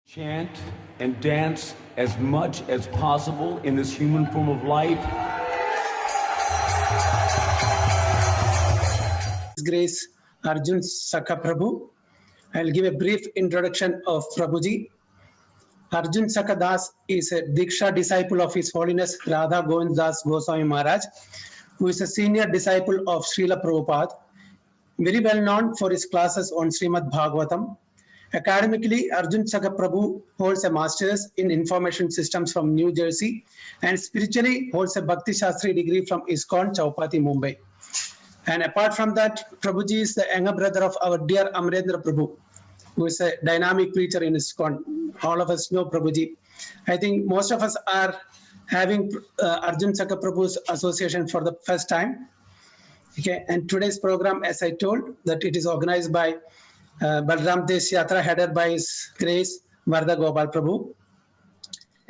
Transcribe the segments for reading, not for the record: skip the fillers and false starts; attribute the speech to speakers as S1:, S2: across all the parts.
S1: Chant and dance as much as possible in this human form of life.
S2: His Grace Arjun Sakhā Prabhu. I'll give a brief introduction of Prabhuji. Arjun Sakhā Dāsa is a Diksha disciple of His Holiness Radha Gaudiya Goswami Maharaj, who is a senior disciple of Srila Prabhupada, very well known for his classes on Srimad Bhagavatam. Academically, Arjun Sakhā Prabhu holds a master's in information systems from New Jersey and spiritually holds a Bhakti Shastri degree from ISKCON, Chowpatty, Mumbai. And apart from that, Prabhuji is the younger brother of our dear Amrendra Prabhu, who is a dynamic preacher in ISKCON. All of us know Prabhuji. I think most of us are having Arjun Sakhā Prabhu's association for the first time. Okay, and today's program, as I told, that it is organized by Balram Desh Yatra, headed by His Grace Varda Gopal Prabhu,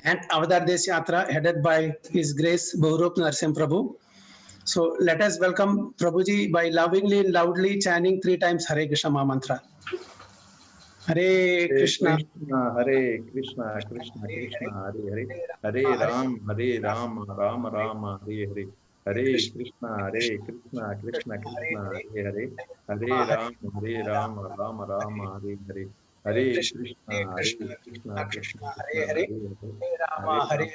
S2: and Avadar Desh Yatra, headed by His Grace Bhurup Narsim Prabhu. So let us welcome Prabhuji by lovingly and loudly chanting 3 times Hare Krishna Mahamantra. Hare Krishna,
S3: Hare Krishna, Krishna Krishna, Hare Hare, Hare Ram, Ram Rama, Hare Hare. Hare Krishna, Krishna Krishna, Hare Hare, Hare Ram, Rama Rama, Hare Hare. Hare Krishna, Krishna Krishna, Hare Hare, Hare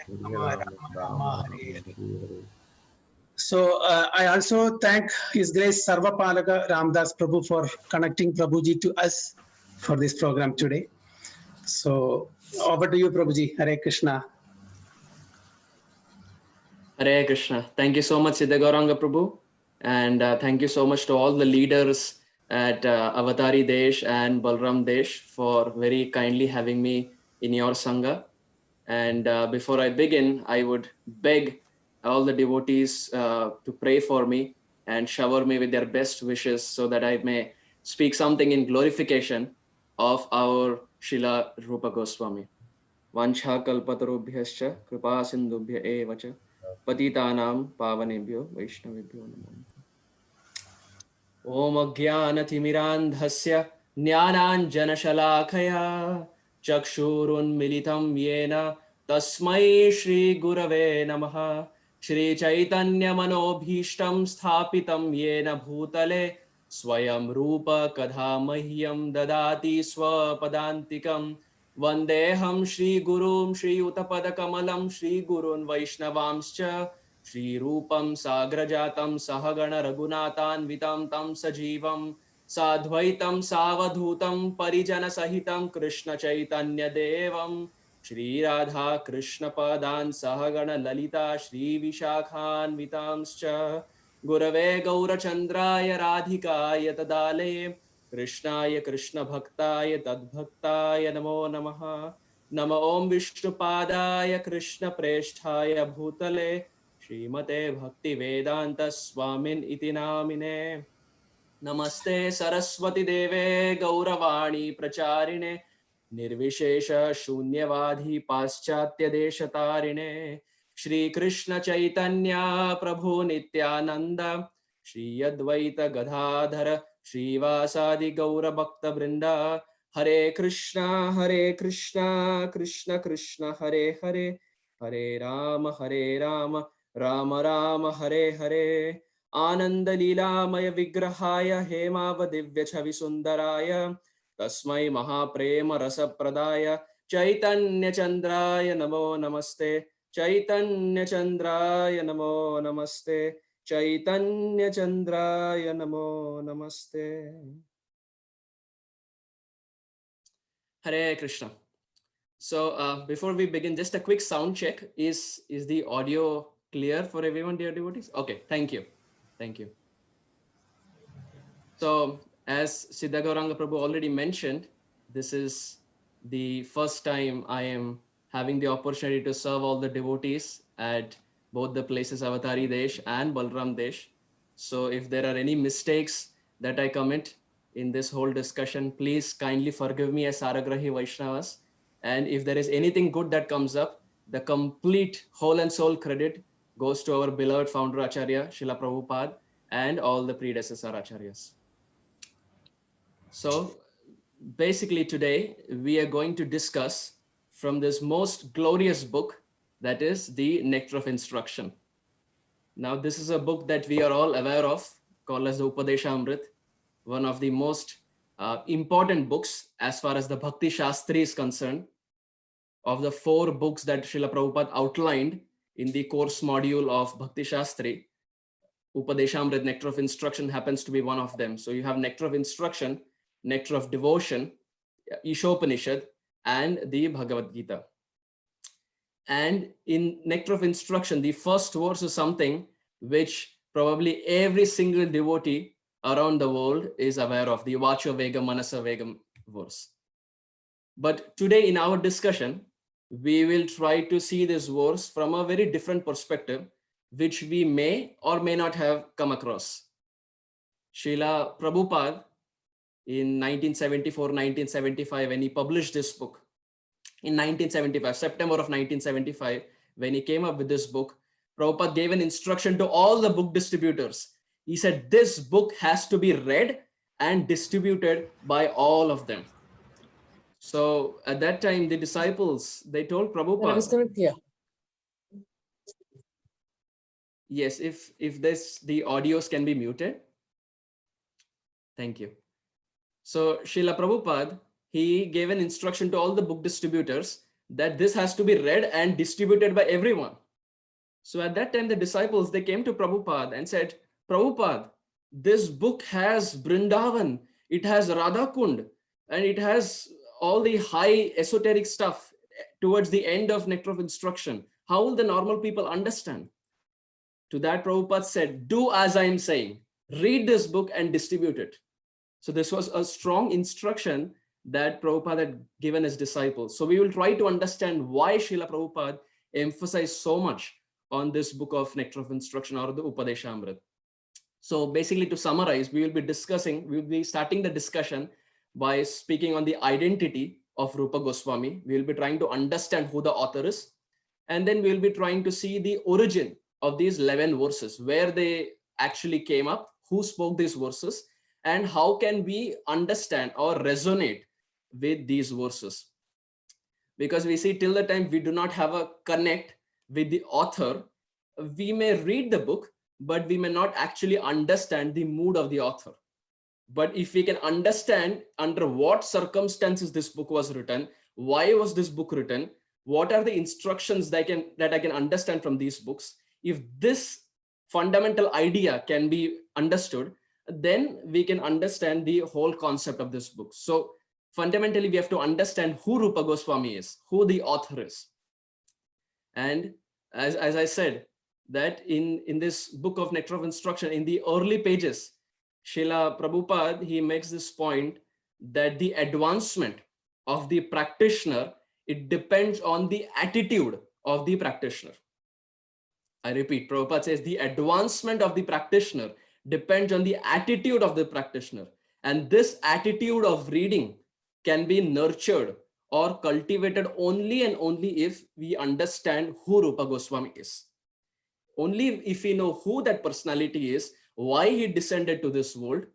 S3: Rama, Hare Hare.
S2: So I also thank His Grace Sarvapalaka Ramdas Prabhu for connecting Prabhuji to us for this program today. So over to you, Prabhuji. Hare Krishna.
S4: Hare Krishna. Thank you so much, Siddha Gauranga Prabhu. And thank you so much to all the leaders at Avatari Desh and Balram Desh for very kindly having me in your Sangha. And before I begin, I would beg all the devotees to pray for me and shower me with their best wishes so that I may speak something in glorification of our Srila Rupa Goswami. Vancha kalpatarubhyascha kripa sindubhya evacha patitanam pavanebhyo vaishnavebhyo namo. Om ajnanathimiranधस्य ज्ञानाञ्जनशलाकया चक्षुरुन्मिलितं येन तस्मै श्री गुरवे नमः. श्री चैतन्य मनोभीष्टं स्थापितं येन भूतले स्वयं रूप कथा मह्यं ददाति स्वपदान्तिकं. वन्देऽहं श्रीगुरुं श्रीयुतपदकमलं श्रीगुरून् वैष्णवांश्च श्रीरूपं साग्रजातं सहगण रघुनाथान्वितं तं सजीवं साद्वैतं सावधूतं परिजनसहितं कृष्णचैतन्यदेवं श्री राधा कृष्णपादान् सहगण ललिता श्रीविशाखान्वितांश्च गुरवे गौरचन्द्राय राधिकाय तदालये कृष्णाय कृष्णभक्ताय तद्भक्ताय नमो नमः. नमो ओं विष्णुपादाय कृष्णप्रेष्ठाय भूतले श्रीमते भक्तिवेदान्त स्वामिन् इति नामिने. नमस्ते सरस्वती देवे गौरवाणी प्रचारिणे निर्विशेष शून्यवादी पाश्चात्य देशतारिणे. श्री कृष्ण चैतन्य प्रभु नित्यानंद श्री अद्वैत गदाधर श्रीवासादि गौर भक्त वृंद. हरे कृष्णा कृष्ण कृष्ण हरे हरे, हरे राम राम राम हरे हरे. आनंद लीलामय विग्रहाय हेमाव दिव्य छवि सुंदराय तस्मै महाप्रेम रसप्रदाय चैतन्य चंद्राय नमो नमस्ते. चैतन्य चंद्राय नमो नमस्ते. चैतन्य चंद्राय नमो नमस्ते. Hare Krishna. So before we begin, just a quick sound check. Is the audio clear for everyone, dear devotees? Okay, thank you. So as Siddha Gauranga Prabhu already mentioned, this is the first time I am having the opportunity to serve all the devotees at both the places Avatari Desh and Balram Desh. So if there are any mistakes that I commit in this whole discussion, please kindly forgive me as Saragrahi Vaishnavas. And if there is anything good that comes up, the complete whole and soul credit goes to our beloved founder Acharya, Srila Prabhupada, and all the predecessor Acharyas. So basically today we are going to discuss from this most glorious book, that is the Nectar of Instruction. Now, this is a book that we are all aware of, called as the Upadeshamrit, one of the most important books as far as the Bhakti Shastri is concerned. Of the 4 books that Srila Prabhupada outlined in the course module of Bhakti Shastri, Upadeshamrit, Nectar of Instruction, happens to be one of them. So you have Nectar of Instruction, Nectar of Devotion, Ishopanishad, and the Bhagavad Gita. And in Nectar of Instruction, the first verse is something which probably every single devotee around the world is aware of, the Vaco vegam, Masa vegam verse. But today in our discussion, we will try to see this verse from a very different perspective, which we may or may not have come across. Srila Prabhupada in 1974-1975, when he published this book, in 1975, September of 1975, when he came up with this book, Prabhupada gave an instruction to all the book distributors. He said, this book has to be read and distributed by all of them. So at that time, the disciples, they told Prabhupada, yes, if the audios can be muted. Thank you. So Srila Prabhupada, he gave an instruction to all the book distributors that this has to be read and distributed by everyone. So at that time, the disciples, they came to Prabhupada and said, Prabhupada, this book has Vrindavan, it has Radha Kund, and it has all the high esoteric stuff towards the end of Nectar of Instruction. How will the normal people understand? To that, Prabhupada said, do as I am saying, read this book and distribute it. So this was a strong instruction that Prabhupada had given his disciples. So we will try to understand why Srila Prabhupada emphasized so much on this book of Nectar of Instruction, or the Upadeshamrit. So basically, to summarize, we will be starting the discussion by speaking on the identity of Rupa Goswami. We will be trying to understand who the author is. And then we will be trying to see the origin of these 11 verses, where they actually came up, who spoke these verses, and how can we understand or resonate with these verses. Because we see till the time we do not have a connect with the author, we may read the book, but we may not actually understand the mood of the author. But if we can understand under what circumstances this book was written, why was this book written, what are the instructions that I can understand from these books, if this fundamental idea can be understood, then we can understand the whole concept of this book. So fundamentally, we have to understand who Rupa Goswami is, who the author is. And as I said, that in this book of Nectar of Instruction, in the early pages, Srila Prabhupada, he makes this point that the advancement of the practitioner, it depends on the attitude of the practitioner. I repeat, Prabhupada says the advancement of the practitioner depends on the attitude of the practitioner. And this attitude of reading can be nurtured or cultivated only and only if we understand who Rupa Goswami is. Only if we know who that personality is, why he descended to this world,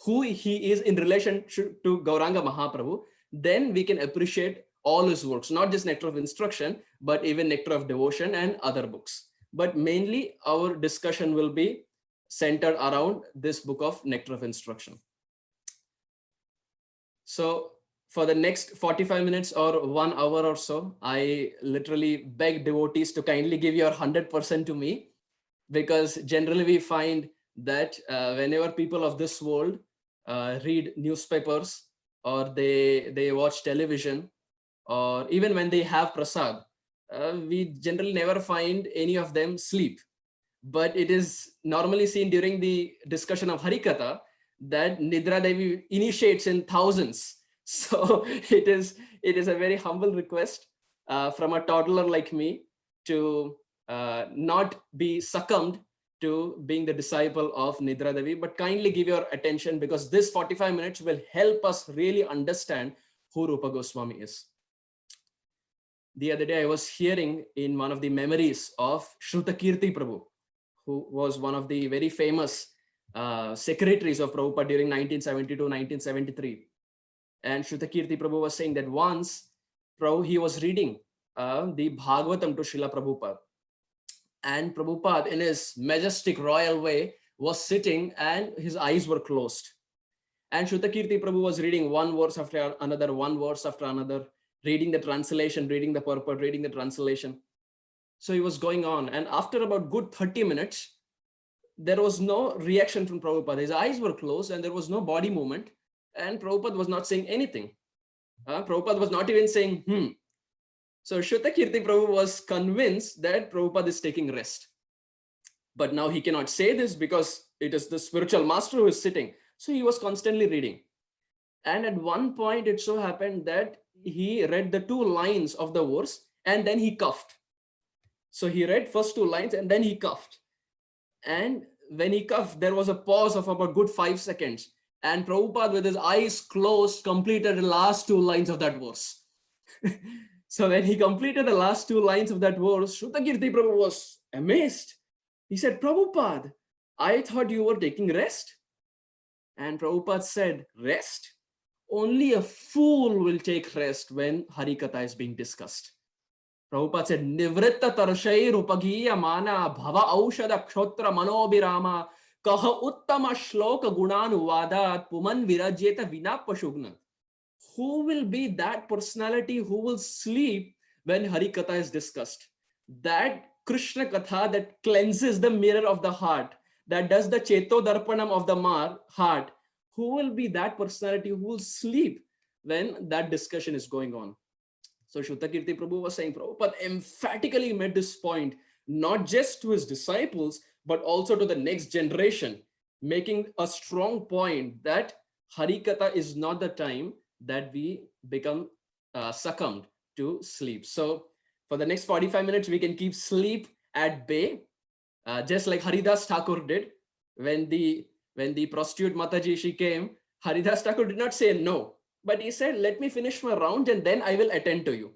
S4: who he is in relation to Gauranga Mahaprabhu, then we can appreciate all his works, not just Nectar of Instruction, but even Nectar of Devotion and other books. But mainly our discussion will be centered around this book of Nectar of Instruction. So for the next 45 minutes or 1 hour or so, I literally beg devotees to kindly give your 100% to me, because generally we find that whenever people of this world read newspapers, or they watch television, or even when they have prasad, we generally never find any of them sleep. But it is normally seen during the discussion of Harikatha that Nidra Devi initiates in thousands. So it is a very humble request from a toddler like me to not be succumbed to being the disciple of Nidra Devi, but kindly give your attention, because this 45 minutes will help us really understand who Rupa Goswami is. The other day I was hearing in one of the memories of Shrutakirti Prabhu, who was one of the very famous secretaries of Prabhupada during 1972-1973. And Shrutakirti Prabhu was saying that once he was reading the Bhagavatam to Srila Prabhupada. And Prabhupada, in his majestic royal way, was sitting and his eyes were closed. And Shrutakirti Prabhu was reading one verse after another, one verse after another, reading the translation, reading the purport, reading the translation. So he was going on. And after about good 30 minutes, there was no reaction from Prabhupada. His eyes were closed and there was no body movement. And Prabhupada was not saying anything. Prabhupada was not even saying, So Shrutakirti Prabhu was convinced that Prabhupada is taking rest. But now he cannot say this because it is the spiritual master who is sitting. So he was constantly reading. And at one point, it so happened that he read the 2 lines of the verse and then he coughed. So he read first 2 lines and then he coughed. And when he coughed, there was a pause of about good 5 seconds. And Prabhupada, with his eyes closed, completed the last 2 lines of that verse. So when he completed the last 2 lines of that verse, Shrutakirti Prabhu was amazed. He said, Prabhupada, I thought you were taking rest. And Prabhupada said, rest? Only a fool will take rest when Harikatha is being discussed. Prabhupada said, Nivritta tarshai rupagiya mana bhava aushada kshotra manobirama kaha uttama shloka gunanuvadat puman virajeta vina pashugna. Who will be that personality who will sleep when Harikatha is discussed? That Krishna Katha that cleanses the mirror of the heart, that does the Cheto Darpanam of the heart. Who will be that personality who will sleep when that discussion is going on? So Shrutakirti Prabhu was saying, Prabhupada emphatically made this point, not just to his disciples, but also to the next generation, making a strong point that Harikatha is not the time that we become succumbed to sleep. So for the next 45 minutes, we can keep sleep at bay, just like Haridas Thakur did. When the prostitute Mataji, she came, Haridas Thakur did not say no, but he said, let me finish my round and then I will attend to you.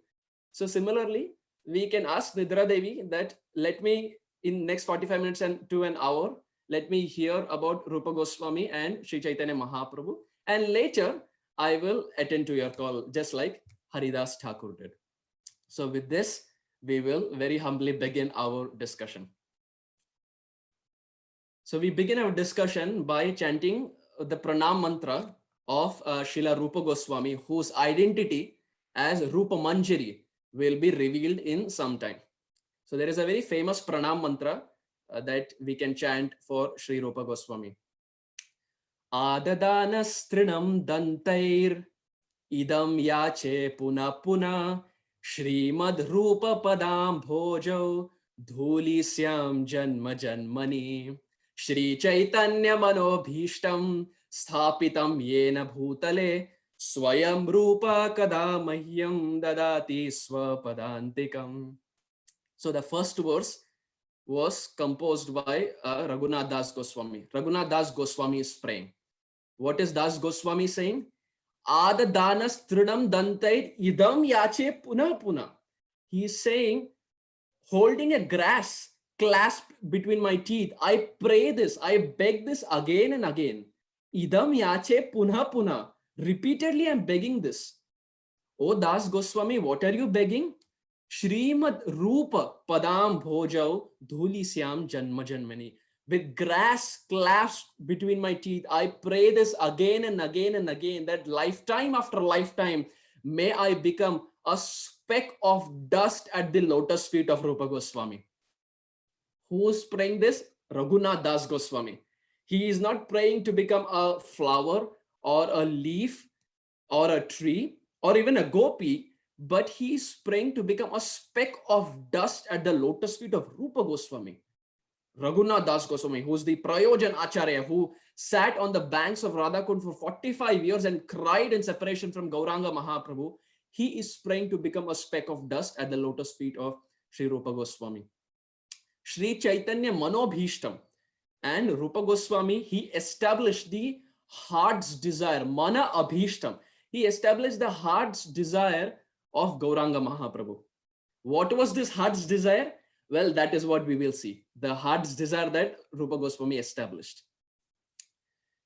S4: So similarly, we can ask Nidra Devi that let me, in next 45 minutes and to an hour, let me hear about Rupa Goswami and Sri Chaitanya Mahaprabhu. And later, I will attend to your call, just like Haridas Thakur did. So with this, we will very humbly begin our discussion. So we begin our discussion by chanting the Pranam mantra of Srila Rupa Goswami, whose identity as Rupa-manjari will be revealed in some time. So there is a very famous Pranam mantra that we can chant for Shri Rupa Goswami. Adadana-strinam dantair idam yache puna puna Shrimad Rupa Padam Bhojo Dhuli Syam Janma Janmani Shri Chaitanya Manobhishtam Sthapitam Yena Bhutale Swayam Rupa Kada Mahyam Dadati Swapadantikam. So the first verse was composed by Raghunath Das Goswami. Raghunath Das Goswami is praying. What is Das Goswami saying? Adadanas trinam dantai idam yache puna puna. He is saying, holding a grass clasped between my teeth, I pray this, I beg this again and again. Idam yache puna puna. Repeatedly I am begging this. Oh Das Goswami, what are you begging? Shrimad Rupa Padam Bhojau Dhuli Syam Janma Janmani. With grass clasped between my teeth, I pray this again and again and again, that lifetime after lifetime, may I become a speck of dust at the lotus feet of Rupa Goswami. Who is praying this? Raghunath Das Goswami. He is not praying to become a flower or a leaf or a tree or even a gopi, but he is praying to become a speck of dust at the lotus feet of Rupa Goswami. Raghunath Das Goswami, who is the Prayojan Acharya, who sat on the banks of Radhakund for 45 years and cried in separation from Gauranga Mahaprabhu, he is praying to become a speck of dust at the lotus feet of Shri Rupa Goswami. Shri Chaitanya Manobhishtam and Rupa Goswami, he established the heart's desire, Mana Abhishtam. He established the heart's desire of Gauranga Mahaprabhu. What was this heart's desire? Well, that is what we will see. The heart's desire that Rupa Goswami established.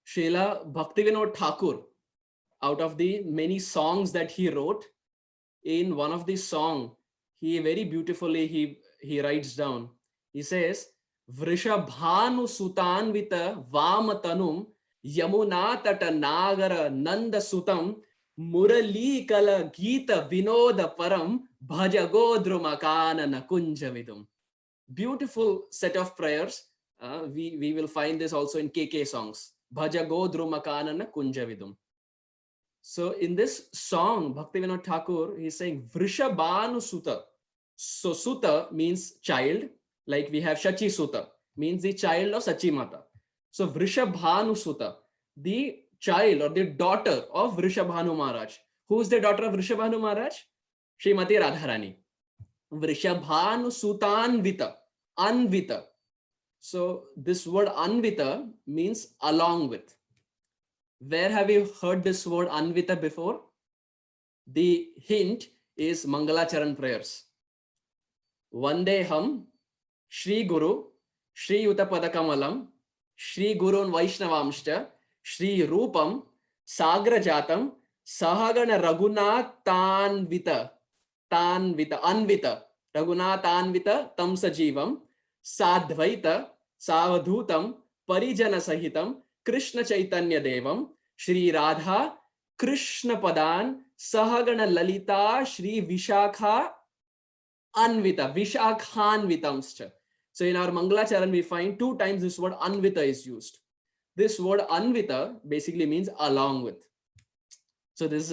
S4: Srila Bhaktivinoda Thakur, out of the many songs that he wrote, in one of the song, he very beautifully, he writes down, he says, Vrishabhanu sutanvita vamatanum yamuna tata nagara nanda sutam murali kala gita vinoda param bhaja godruma kanana kunjavidum. Beautiful set of prayers. We will find this also in KK songs. Bhaja godruma kanana kunjavidum. So in this song, Bhaktivinoda Thakur, he's saying Vrishabhanu Suta. So Suta means child, like we have Shachi Suta, means the child of Sachi Mata. So Vrishabhanu Suta, the child or the daughter of Vrishabhanu Maharaj. Who is the daughter of Vrishabhanu Maharaj? Srimati Radharani. Vrishabhanu Sutanvita, Anvita. So this word Anvita means along with. Where have you heard this word Anvita before? The hint is Mangalacharan prayers. Vande Ham, Shri Guru, Shri Yuta Padakamalam, Shri Gurun Vaishnavamshta, Shri Rupam, Sagra Jatam, Sahagana Raghunath Tanvita, Anvita, Raghunath Anvita, Tamsa Jivam, Sadvaita, Savadhutam, Parijana Sahitam, Krishna Chaitanya Devam, Shri Radha, Krishna Padan, Sahagana Lalita, Shri Vishakha Anvita, Vishakhanvitamscha. So in our Mangalacharan, we find 2 times this word Anvita is used. This word Anvita basically means along with. So this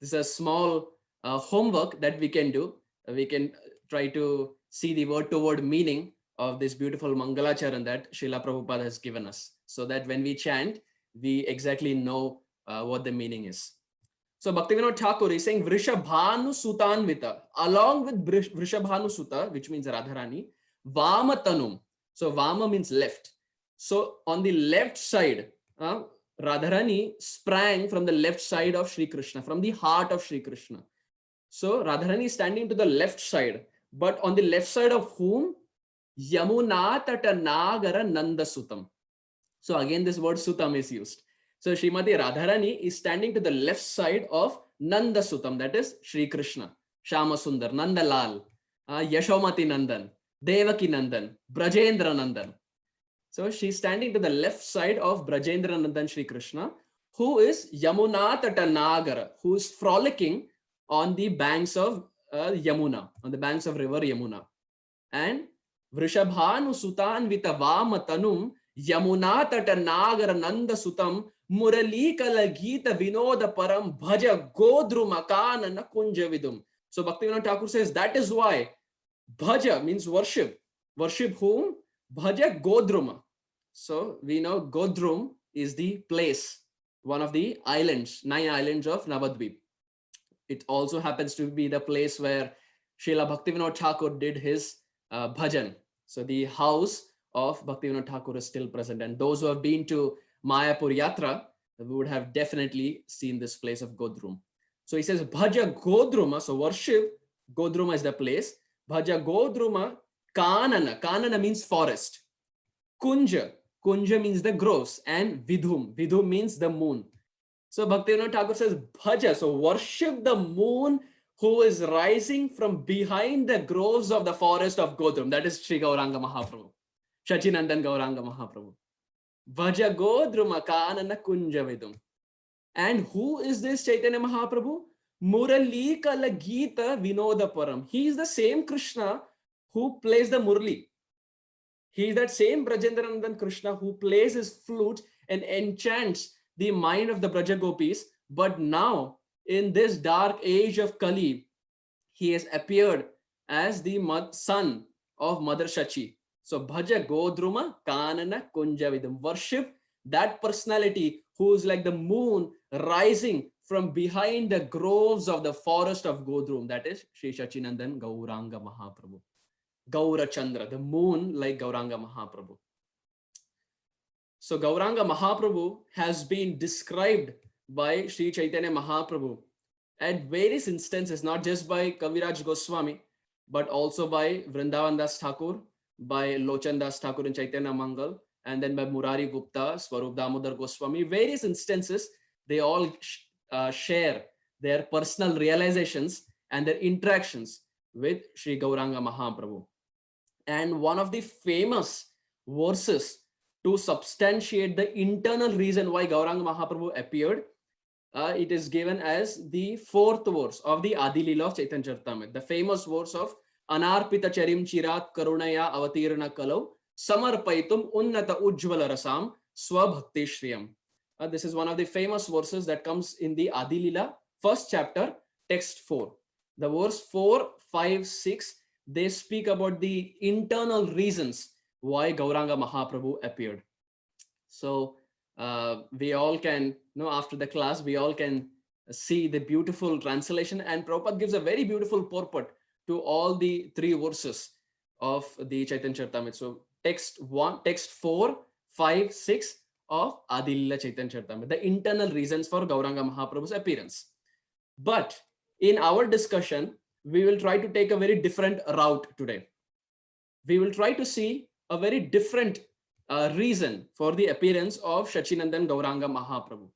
S4: is a small homework that we can do. We can try to see the word to word meaning of this beautiful Mangalacharan that Srila Prabhupada has given us, so that when we chant, we exactly know what the meaning is. So Bhaktivinoda Thakur is saying Vrishabhanu Sutanvita, along with Vrishabhanu Suta, which means Radharani, Vamatanum. So Vama means left. So on the left side, Radharani sprang from the left side of Shri Krishna, from the heart of Shri Krishna. So Radharani is standing to the left side, but on the left side of whom? Yamuna tata nagara nanda sutam. So again, this word sutam is used. So Srimati Radharani is standing to the left side of Nanda Sutam, that is Shri Krishna, Shama Sundar, Nanda Lal, Yashomati Nandan, Devaki Nandan, Brajendra Nandan. So she's standing to the left side of Brajendra Nandan Shri Krishna, who is Yamuna tata nagara, who is frolicking on the banks of Yamuna, on the banks of river Yamuna. And Vrishabhanu Sutan Vita Vamatanum Yamuna tata nagara nanda sutam murali kala gita vinoda param bhaja godruma kanana kunjavidum. So Bhaktivinoda Thakur says that is why bhaja means worship. Worship whom? Bhaja godruma. So we know Godrum is the place, one of the islands, 9 islands of Navadvip. It also happens to be the place where Srila Bhaktivinoda Thakur did his bhajan. So the house of Bhaktivinoda Thakur is still present. And those who have been to Mayapur Yatra would have definitely seen this place of Godrum. So he says, Bhaja Godruma, so worship, Godruma is the place. Bhaja Godruma, Kanana, Kanana means forest. Kunja, Kunja means the groves. And Vidhum, Vidhum means the moon. So Bhaktivinoda Thakur says, Bhaja, so worship the moon who is rising from behind the groves of the forest of Godrum. That is Sri Gauranga Mahaprabhu. Shachinandan Gauranga Mahaprabhu. Bhaja Godruma Kanana Kunjavidum. And who is this Chaitanya Mahaprabhu? Murali Kala Gita Vinoda Param. He is the same Krishna who plays the Murli. He is that same Brajendranandan Krishna who plays his flute and enchants the mind of the Braja Gopis. But now, in this dark age of Kali, he has appeared as the son of Mother Shachi. So Bhaja Godruma Kanana Kunjavidam. Worship that personality who is like the moon rising from behind the groves of the forest of Godrum. That is Sri Shachinandan Gauranga Mahaprabhu. Gaura Chandra, the moon like Gauranga Mahaprabhu. So Gauranga Mahaprabhu has been described by Sri Chaitanya Mahaprabhu at various instances, not just by Kaviraj Goswami, but also by Vrindavan Das Thakur, by Lochan Das Thakur in Chaitanya Mangal, and then by Murari Gupta, Swarup Damodar Goswami. Various instances, they all share their personal realizations and their interactions with Sri Gauranga Mahaprabhu. And one of the famous verses to substantiate the internal reason why Gauranga Mahaprabhu appeared, it is given as the fourth verse of the Adi Leela of Chaitanya Charitamrita, the famous verse of Anarpita Charim Chirat Karunaya Avatirana Kalau Samarpaitum Unnata Ujjvala Rasam Swabhakti Shriyam. This is one of the famous verses that comes in the Adi Leela, first chapter, text 4. The verse 4, 5, 6, they speak about the internal reasons why Gauranga Mahaprabhu appeared. So we all can, after the class, we all can see the beautiful translation, and Prabhupada gives a very beautiful purport to all the three verses of the Chaitanya Charitamrita. So text 4, 5, 6 of Adi Leela Chaitanya Charitamrita, the internal reasons for Gauranga Mahaprabhu's appearance. But in our discussion, we will try to take a very different route today. We will try to see a very different reason for the appearance of Shachinandan Gauranga Mahaprabhu.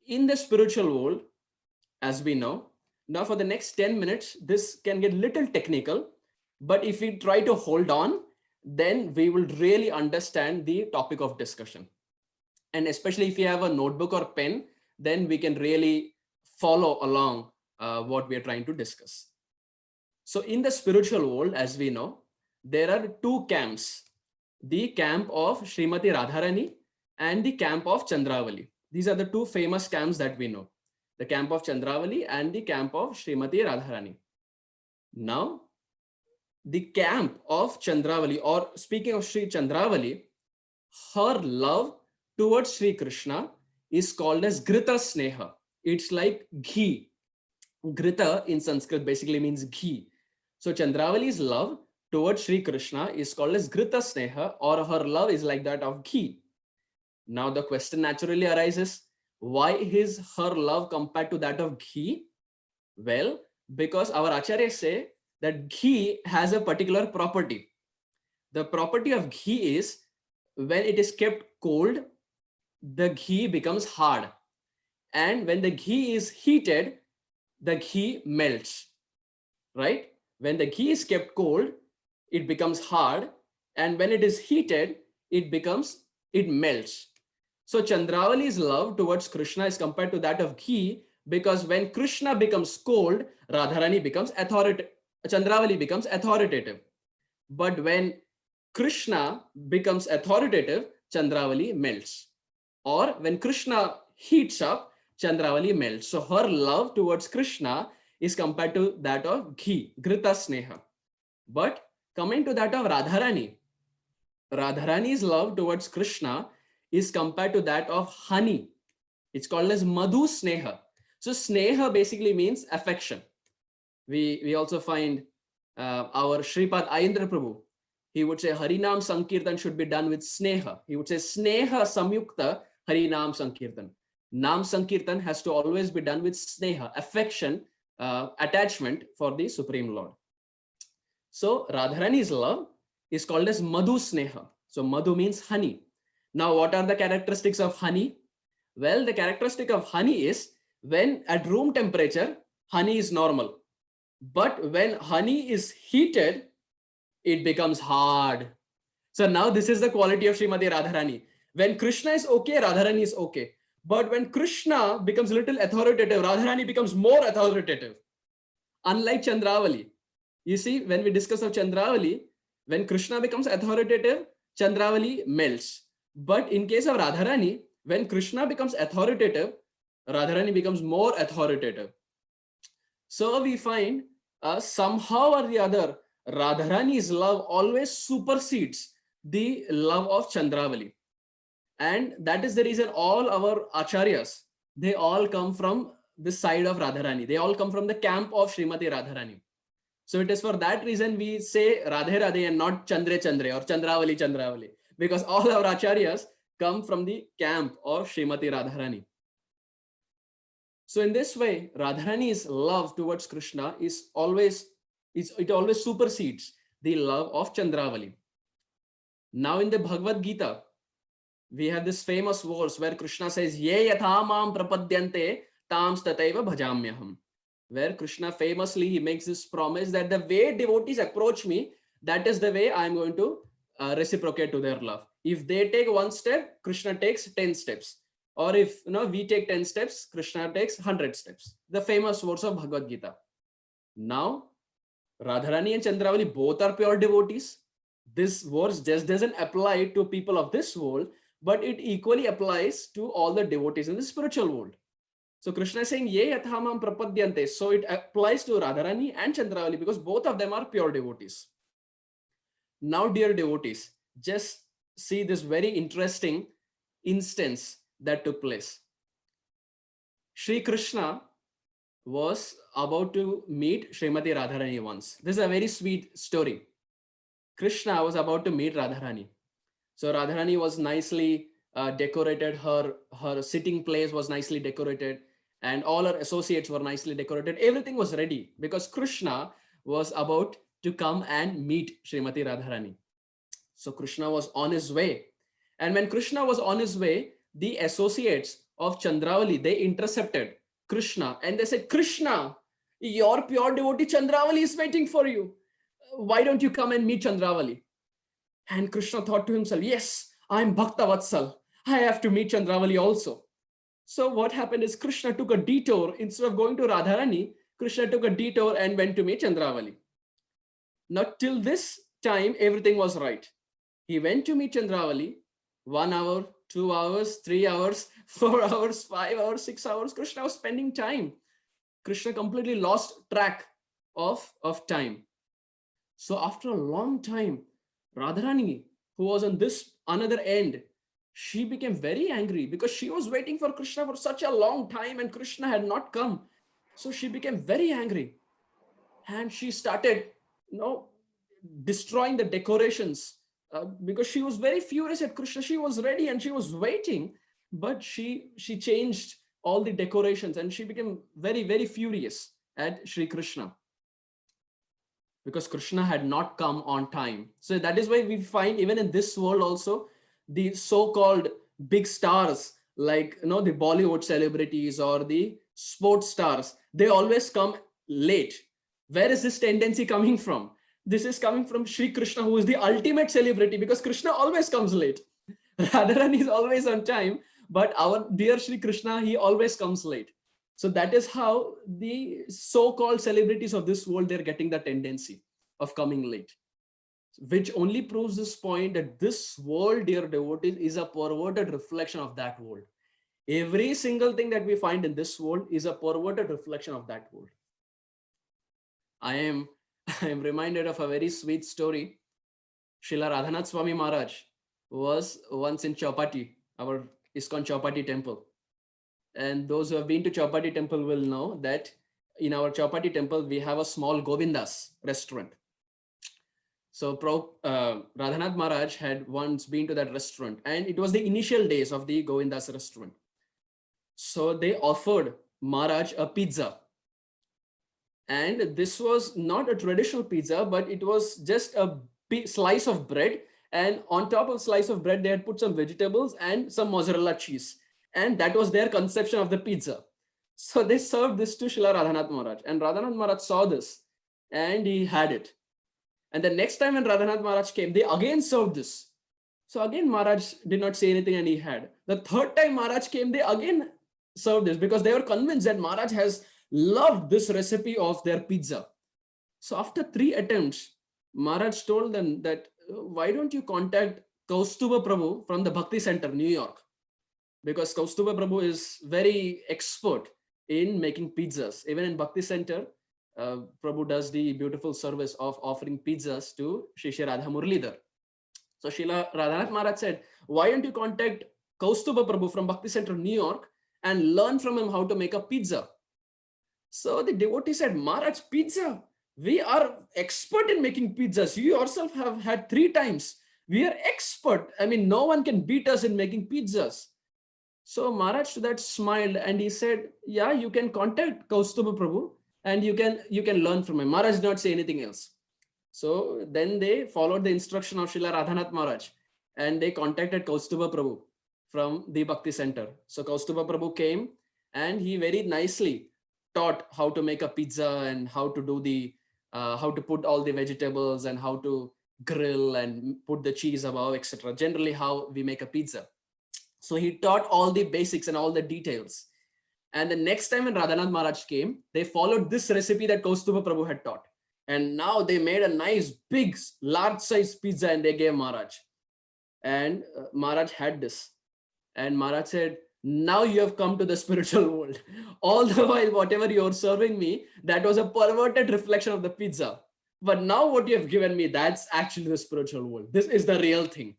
S4: In the spiritual world, as we know, now for the next 10 minutes, this can get little technical, but if we try to hold on, then we will really understand the topic of discussion. And especially if you have a notebook or pen, then we can really follow along what we are trying to discuss. So in the spiritual world, as we know, there are two camps, the camp of Srimati Radharani and the camp of Chandravali. These are the two famous camps that we know, the camp of Chandravali and the camp of Srimati Radharani. Now, the camp of Chandravali, or speaking of Sri Chandravali, her love towards Sri Krishna is called as Grita Sneha. It's like ghee. Grita in Sanskrit basically means ghee. So Chandravali's love towards Sri Krishna is called as Grita Sneha, or her love is like that of ghee. Now the question naturally arises, why is her love compared to that of ghee? Well, because our acharyas say that ghee has a particular property. The property of ghee is when it is kept cold, the ghee becomes hard. And when the ghee is heated, the ghee melts, right? When the ghee is kept cold, it becomes hard. And when it is heated, it melts. So Chandravali's love towards Krishna is compared to that of ghee, because when Krishna becomes cold, Radharani becomes authoritative. Chandravali becomes authoritative. But when Krishna becomes authoritative, Chandravali melts. Or when Krishna heats up, Chandravali melts. So her love towards Krishna is compared to that of ghee, Grita Sneha. But coming to that of Radharani, Radharani's love towards Krishna is compared to that of honey. It's called as Madhu Sneha. So Sneha basically means affection. We also find our Shripad Ayendra Prabhu, he would say Harinam Sankirtan should be done with Sneha. He would say Sneha Samyukta Harinam Sankirtan. Nam Sankirtan has to always be done with Sneha, affection, attachment for the Supreme Lord. So Radharani's love is called as Madhu Sneha. So Madhu means honey. Now what are the characteristics of honey? Well, the characteristic of honey is when at room temperature, honey is normal. But when honey is heated, it becomes hard. So now this is the quality of Srimati Radharani. When Krishna is okay, Radharani is okay. But when Krishna becomes a little authoritative, Radharani becomes more authoritative. Unlike Chandravali. You see, when we discuss of Chandravali, when Krishna becomes authoritative, Chandravali melts. But in case of Radharani, when Krishna becomes authoritative, Radharani becomes more authoritative. So we find somehow or the other, Radharani's love always supersedes the love of Chandravali. And that is the reason all our acharyas, they all come from the side of Radharani. They all come from the camp of Srimati Radharani. So it is for that reason we say Radhe Radhe and not Chandre Chandre or Chandravali Chandravali, because all our acharyas come from the camp of Srimati Radharani. So in this way, Radharani's love towards Krishna is always supersedes the love of Chandravali. Now in the Bhagavad Gita, we have this famous verse where Krishna says, Ye yatha mam prapadyante tam stataiva bhajamyaham. Where Krishna famously, he makes this promise that the way devotees approach me, that is the way I'm going to reciprocate to their love. If they take one step, Krishna takes 10 steps. Or if we take 10 steps, Krishna takes 100 steps. The famous words of Bhagavad Gita. Now, Radharani and Chandravali both are pure devotees. This verse just doesn't apply to people of this world, but it equally applies to all the devotees in the spiritual world. So Krishna is saying, Ye yathamam prapadyante. So it applies to Radharani and Chandravali because both of them are pure devotees. Now, dear devotees, just see this very interesting instance that took place. Shri Krishna was about to meet Srimati Radharani once. This is a very sweet story. Krishna was about to meet Radharani. So Radharani was nicely decorated. Her sitting place was nicely decorated. And all her associates were nicely decorated. Everything was ready because Krishna was about to come and meet Srimati Radharani. So Krishna was on his way. And when Krishna was on his way, the associates of Chandravali, they intercepted Krishna and they said, Krishna, your pure devotee Chandravali is waiting for you. Why don't you come and meet Chandravali? And Krishna thought to himself, yes, I'm Bhakta Vatsal. I have to meet Chandravali also. So what happened is Krishna took a detour. Instead of going to Radharani, Krishna took a detour and went to meet Chandravali. Now till this time, everything was right. He went to meet Chandravali, 1 hour, 2 hours, 3 hours, 4 hours, 5 hours, 6 hours. Krishna was spending time. Krishna completely lost track of time. So after a long time, Radharani, who was on this another end, she became very angry because she was waiting for Krishna for such a long time and Krishna had not come. So she became very angry and she started, destroying the decorations because she was very furious at Krishna. She was ready and she was waiting, but she changed all the decorations and she became very, very furious at Shri Krishna because Krishna had not come on time. So that is why we find even in this world also, the so-called big stars like the Bollywood celebrities or the sports stars, they always come late. Where is this tendency coming from? This is coming from Shri Krishna, who is the ultimate celebrity, because Krishna always comes late. Radharani is always on time, but our dear Shri Krishna, he always comes late. So that is how the so-called celebrities of this world, they're getting the tendency of coming late, which only proves this point that this world, dear devotees, is a perverted reflection of that world. Every single thing that we find in this world is a perverted reflection of that world. I am reminded of a very sweet story. Srila Radhanath Swami Maharaj was once in Chowpatty, our ISKCON Chowpatty temple. And those who have been to Chowpatty temple will know that in our Chowpatty temple, we have a small Govindas restaurant. So Radhanath Maharaj had once been to that restaurant and it was the initial days of the Govindas restaurant. So they offered Maharaj a pizza. And this was not a traditional pizza, but it was just a slice of bread. And on top of slice of bread, they had put some vegetables and some mozzarella cheese. And that was their conception of the pizza. So they served this to Srila Radhanath Maharaj. And Radhanath Maharaj saw this and he had it. And the next time when Radhanath Maharaj came, they again served this. So again, Maharaj did not say anything and he had. The third time Maharaj came, they again served this because they were convinced that Maharaj has loved this recipe of their pizza. So after 3 attempts, Maharaj told them that, why don't you contact Kaustubha Prabhu from the Bhakti Center, New York? Because Kaustubha Prabhu is very expert in making pizzas. Even in Bhakti Center, Prabhu does the beautiful service of offering pizzas to Shri Radha Murlidhar. So Srila Radhanath Maharaj said, why don't you contact Kaustubha Prabhu from Bhakti Center, New York and learn from him how to make a pizza? So the devotee said, Maharaj, pizza? We are expert in making pizzas. You yourself have had 3 times. We are expert. I mean, no one can beat us in making pizzas. So Maharaj to that smiled and he said, yeah, you can contact Kaustubha Prabhu and you can learn from him. Maharaj did not say anything else. So then they followed the instruction of Srila Radhanath Maharaj and they contacted Kaustubha Prabhu. from the Bhakti Center. So Kaustubha Prabhu came and he very nicely taught how to make a pizza and how to do the, how to put all the vegetables and how to grill and put the cheese above, etc. Generally how we make a pizza. So he taught all the basics and all the details. And the next time when Radhanath Maharaj came, they followed this recipe that Kaustubha Prabhu had taught. And now they made a nice, big, large size pizza and they gave Maharaj. And Maharaj had this. And Maharaj said, now you have come to the spiritual world. All the while, whatever you're serving me, that was a perverted reflection of the pizza. But now what you have given me, that's actually the spiritual world. This is the real thing.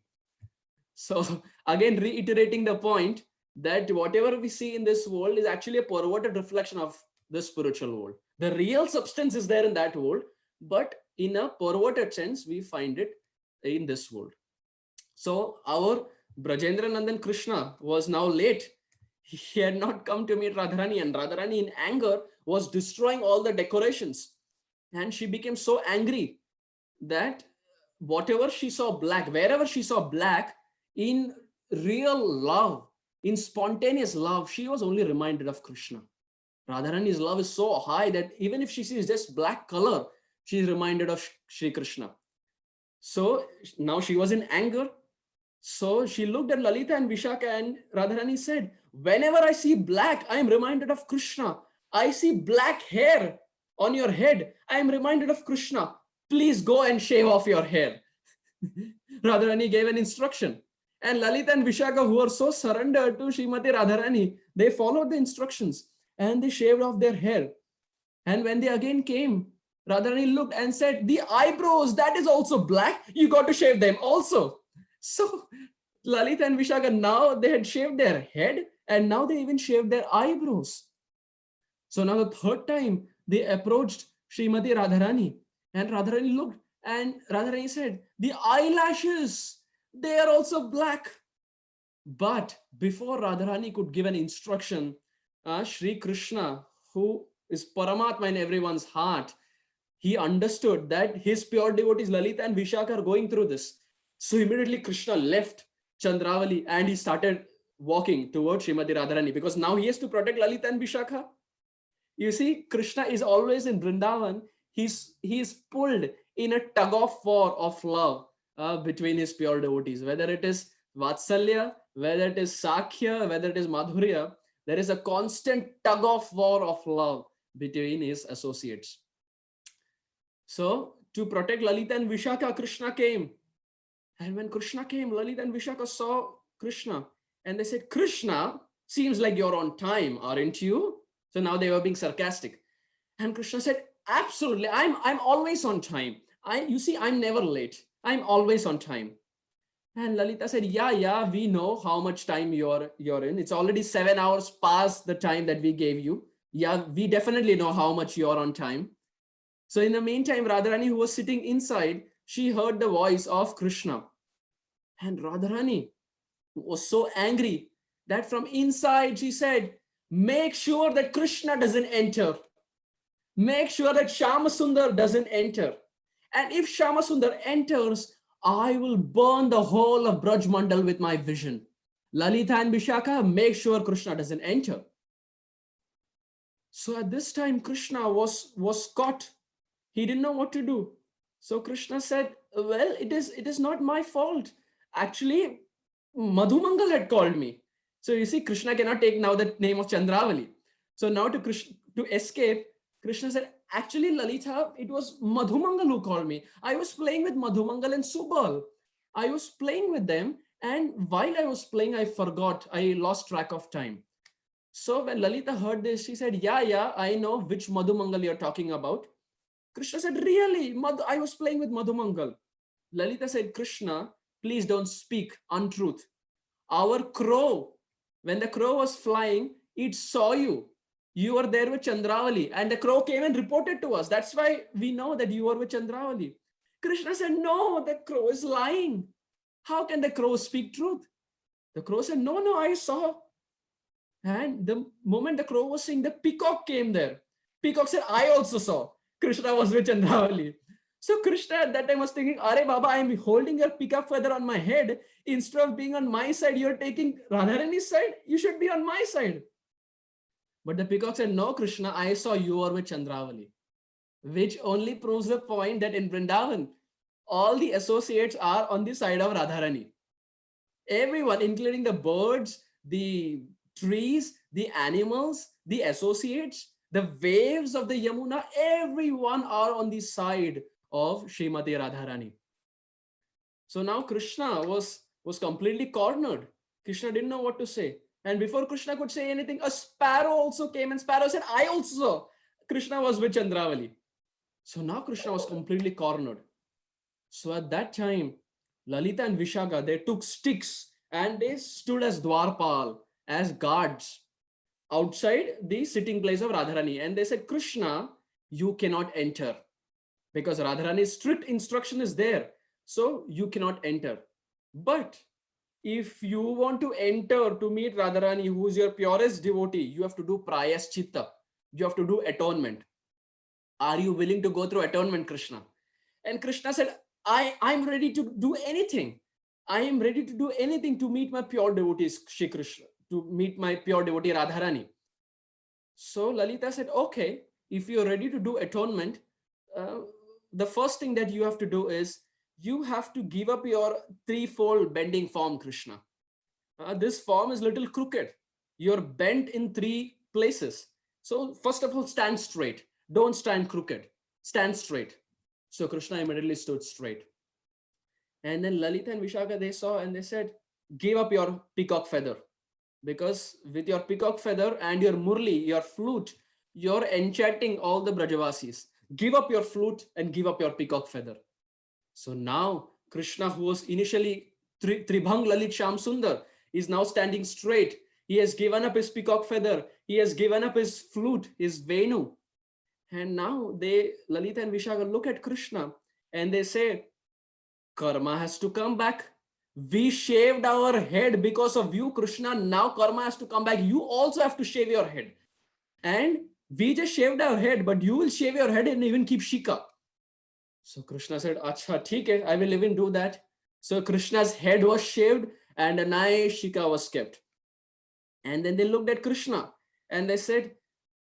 S4: So again, reiterating the point that whatever we see in this world is actually a perverted reflection of the spiritual world. The real substance is there in that world, but in a perverted sense, we find it in this world. So our Brajendra Nandan Krishna was now late. He had not come to meet Radharani, and Radharani in anger was destroying all the decorations. And she became so angry that whatever she saw black, wherever she saw black, in real love, in spontaneous love, she was only reminded of Krishna. Radharani's love is so high that even if she sees just black color, she is reminded of Shri Krishna. So now she was in anger. So she looked at Lalita and Vishaka, and Radharani said, whenever I see black, I am reminded of Krishna. I see black hair on your head, I am reminded of Krishna. Please go and shave off your hair. Radharani gave an instruction. And Lalita and Vishaka, who are so surrendered to Srimati Radharani, they followed the instructions and they shaved off their hair. And when they again came, Radharani looked and said, the eyebrows, that is also black. You got to shave them also. So Lalita and Vishaka, now they had shaved their head and now they even shaved their eyebrows. So now the third time they approached Srimati Radharani, and Radharani looked and Radharani said, the eyelashes, they are also black. But before Radharani could give an instruction, Shri Krishna, who is Paramatma in everyone's heart, he understood that his pure devotees Lalita and Vishaka are going through this. So immediately Krishna left Chandravali and he started walking towards Srimati Radharani, because now he has to protect Lalita and Vishaka. You see, Krishna is always in Vrindavan. He is pulled in a tug of war of love between his pure devotees, whether it is Vatsalya, whether it is Sakhya, whether it is Madhurya. There is a constant tug of war of love between his associates. So to protect Lalita and Vishaka, Krishna came. And when Krishna came, Lalita and Vishaka saw Krishna and they said, Krishna, seems like you're on time, aren't you? So now they were being sarcastic. And Krishna said, absolutely, I'm always on time. You see, I'm never late. I'm always on time. And Lalita said, yeah, we know how much time you're in. It's already 7 hours past the time that we gave you. Yeah, we definitely know how much you're on time. So in the meantime, Radharani, who was sitting inside, she heard the voice of Krishna. And Radharani was so angry that from inside she said, make sure that Krishna doesn't enter. Make sure that Shyamasundar doesn't enter. And if Shyamasundar enters, I will burn the whole of Braj Mandal with my vision. Lalita and Vishaka, make sure Krishna doesn't enter. So at this time, Krishna was caught. He didn't know what to do. So Krishna said, well, it is not my fault. Actually, Madhumangal had called me. So you see, Krishna cannot take now the name of Chandravali. So now to escape, Krishna said, actually, Lalita, it was Madhumangal who called me. I was playing with Madhumangal and Subal. I was playing with them. And while I was playing, I forgot. I lost track of time. So when Lalita heard this, she said, yeah, I know which Madhumangal you're talking about. Krishna said, really? I was playing with Madhumangal. Lalita said, Krishna, please don't speak untruth. Our crow, when the crow was flying, it saw you. You were there with Chandravali, and the crow came and reported to us. That's why we know that you were with Chandravali. Krishna said, no, the crow is lying. How can the crow speak truth? The crow said, no, I saw. And the moment the crow was saying, the peacock came there. Peacock said, I also saw. Krishna was with Chandravali. So Krishna at that time was thinking, Are Baba, I am holding your peacock feather on my head. Instead of being on my side, you're taking Radharani's side. You should be on my side. But the peacock said, no, Krishna, I saw you are with Chandravali, which only proves the point that in Vrindavan, all the associates are on the side of Radharani. Everyone, including the birds, the trees, the animals, the associates, the waves of the Yamuna, everyone are on the side of Srimati Radharani. So now Krishna was completely cornered. Krishna didn't know what to say. And before Krishna could say anything, a sparrow also came, and sparrow said, I also saw Krishna was with Chandravali. So now Krishna was completely cornered. So at that time, Lalita and Vishaka, they took sticks and they stood as Dwarpal, as guards outside the sitting place of Radharani. And they said, Krishna, you cannot enter, because Radharani's strict instruction is there. So you cannot enter. But if you want to enter to meet Radharani, who is your purest devotee, you have to do prayaschitta. You have to do atonement. Are you willing to go through atonement, Krishna? And Krishna said, I'm ready to do anything. I am ready to do anything to meet my pure devotees, Shri Krishna, to meet my pure devotee Radharani. So Lalita said, okay, if you're ready to do atonement, the first thing that you have to do is you have to give up your threefold bending form, Krishna. This form is a little crooked. You're bent in three places. So first of all, stand straight. Don't stand crooked. Stand straight. So Krishna immediately stood straight. And then Lalita and Vishaka, they saw and they said, give up your peacock feather. Because with your peacock feather and your murli, your flute, you're enchanting all the Brajavasis. Give up your flute and give up your peacock feather. So now Krishna, who was initially Tribhang Lalit Sham Sundar, is now standing straight. He has given up his peacock feather. He has given up his flute, his Venu. And now Lalita and Vishaka look at Krishna and they say, karma has to come back. We shaved our head because of you, Krishna. Now karma has to come back. You also have to shave your head. And we just shaved our head, but you will shave your head and even keep shika. So Krishna said, Acha, theek hai, I will even do that. So Krishna's head was shaved and a nice shika was kept. And then they looked at Krishna and they said,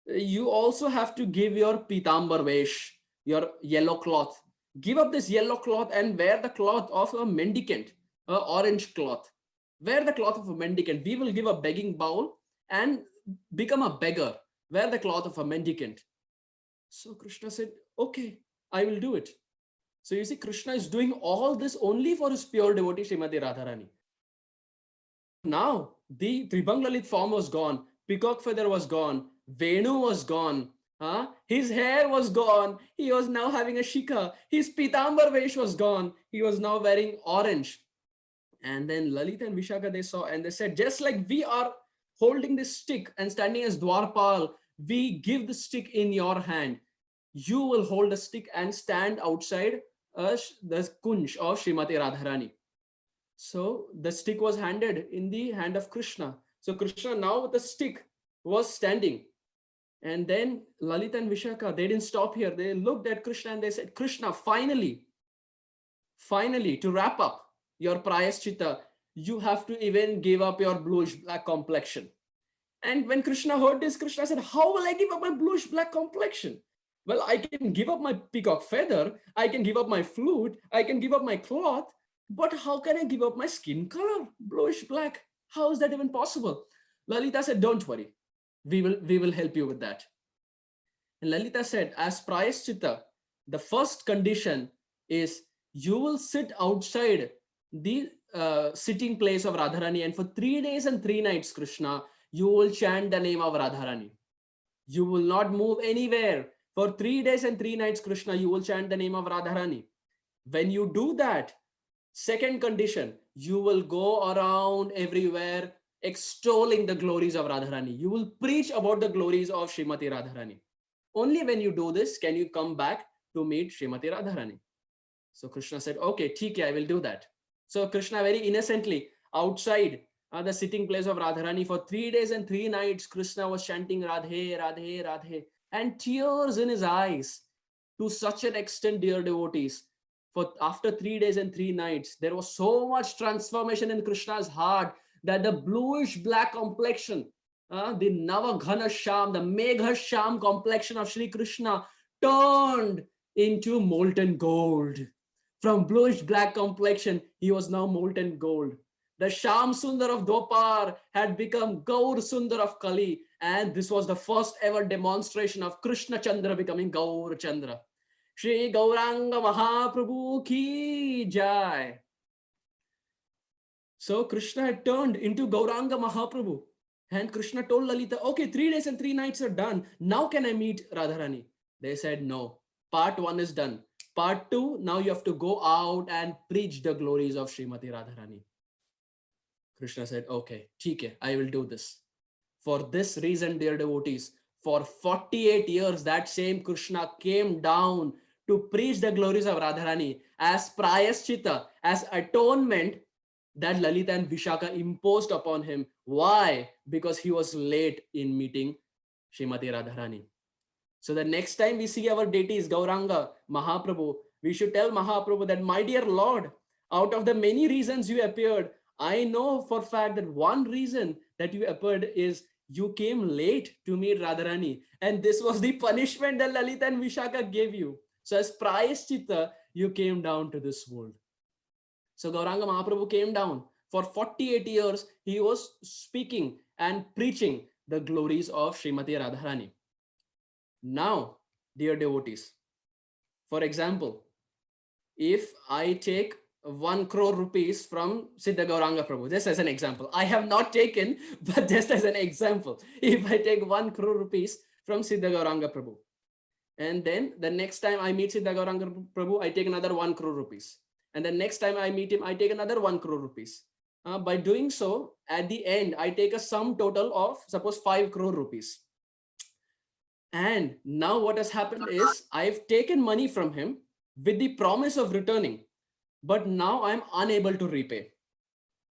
S4: you also have to give your pitambar vesh, your yellow cloth. Give up this yellow cloth and wear the cloth of a mendicant, an orange cloth. Wear the cloth of a mendicant. We will give a begging bowl and become a beggar. Wear the cloth of a mendicant. So Krishna said, okay, I will do it. So you see, Krishna is doing all this only for his pure devotee, Srimati Radharani. Now, the Tribhang Lalit form was gone. Peacock feather was gone. Venu was gone. His hair was gone. He was now having a shika. His pitambar vesh was gone. He was now wearing orange. And then Lalita and Vishaka, they saw and they said, just like we are holding this stick and standing as Dwarpal, we give the stick in your hand. You will hold a stick and stand outside the kunj of Srimati Radharani. So the stick was handed in the hand of Krishna. So Krishna now with the stick was standing. And then Lalita and Vishaka, they didn't stop here. They looked at Krishna and they said, Krishna, finally, to wrap up your prayaschitta, you have to even give up your bluish black complexion. And when Krishna heard this, Krishna said, how will I give up my bluish black complexion? Well, I can give up my peacock feather. I can give up my flute. I can give up my cloth. But how can I give up my skin color, bluish black? How is that even possible? Lalita said, don't worry. We will help you with that. And Lalita said, as prayaschitta, the first condition is you will sit outside the sitting place of Radharani, and for 3 days and 3 nights, Krishna, you will chant the name of Radharani. You will not move anywhere. For 3 days and 3 nights, Krishna, you will chant the name of Radharani. When you do that, second condition, you will go around everywhere extolling the glories of Radharani. You will preach about the glories of Srimati Radharani. Only when you do this can you come back to meet Srimati Radharani. So Krishna said, okay, theek hai, I will do that. So Krishna very innocently outside the sitting place of Radharani for 3 days and 3 nights, Krishna was chanting Radhe, Radhe, Radhe, and tears in his eyes. to such an extent, dear devotees. For after 3 days and 3 nights, there was so much transformation in Krishna's heart that the bluish black complexion, the Navaghana Sham, the Megha Sham complexion of Shri Krishna turned into molten gold. From bluish black complexion, he was now molten gold. The Sham Sundar of Dopar had become Gaur Sundar of Kali, and this was the first ever demonstration of Krishna Chandra becoming Gaur Chandra. Shri Gauranga Mahaprabhu ki jai. So Krishna had turned into Gauranga Mahaprabhu, and Krishna told Lalita, okay, 3 days and 3 nights are done. Now can I meet Radharani? They said, no, part 1 is done. Part 2, now you have to go out and preach the glories of Srimati Radharani. Krishna said, okay, theek hai, I will do this. For this reason, dear devotees, for 48 years, that same Krishna came down to preach the glories of Radharani as prayaschita, as atonement that Lalita and Vishaka imposed upon him. Why? Because he was late in meeting Srimati Radharani. So the next time we see our deities, Gauranga, Mahaprabhu, we should tell Mahaprabhu that, my dear Lord, out of the many reasons you appeared, I know for a fact that one reason that you appeared is you came late to meet Radharani. And this was the punishment that Lalita and Vishaka gave you. So as prayaschita, you came down to this world. So Gauranga Mahaprabhu came down. For 48 years, he was speaking and preaching the glories of Srimati Radharani. Now, dear devotees, for example, if I take 1 crore rupees from Siddha Gauranga Prabhu, just as an example, I have not taken, but just as an example, if I take 1 crore rupees from Siddha Gauranga Prabhu, and then the next time I meet Siddha Gauranga Prabhu, I take another 1 crore rupees. And the next time I meet him, I take another 1 crore rupees. By doing so, at the end, I take a sum total of, suppose, 5 crore rupees. And now what has happened is, I've taken money from him with the promise of returning, but now I'm unable to repay.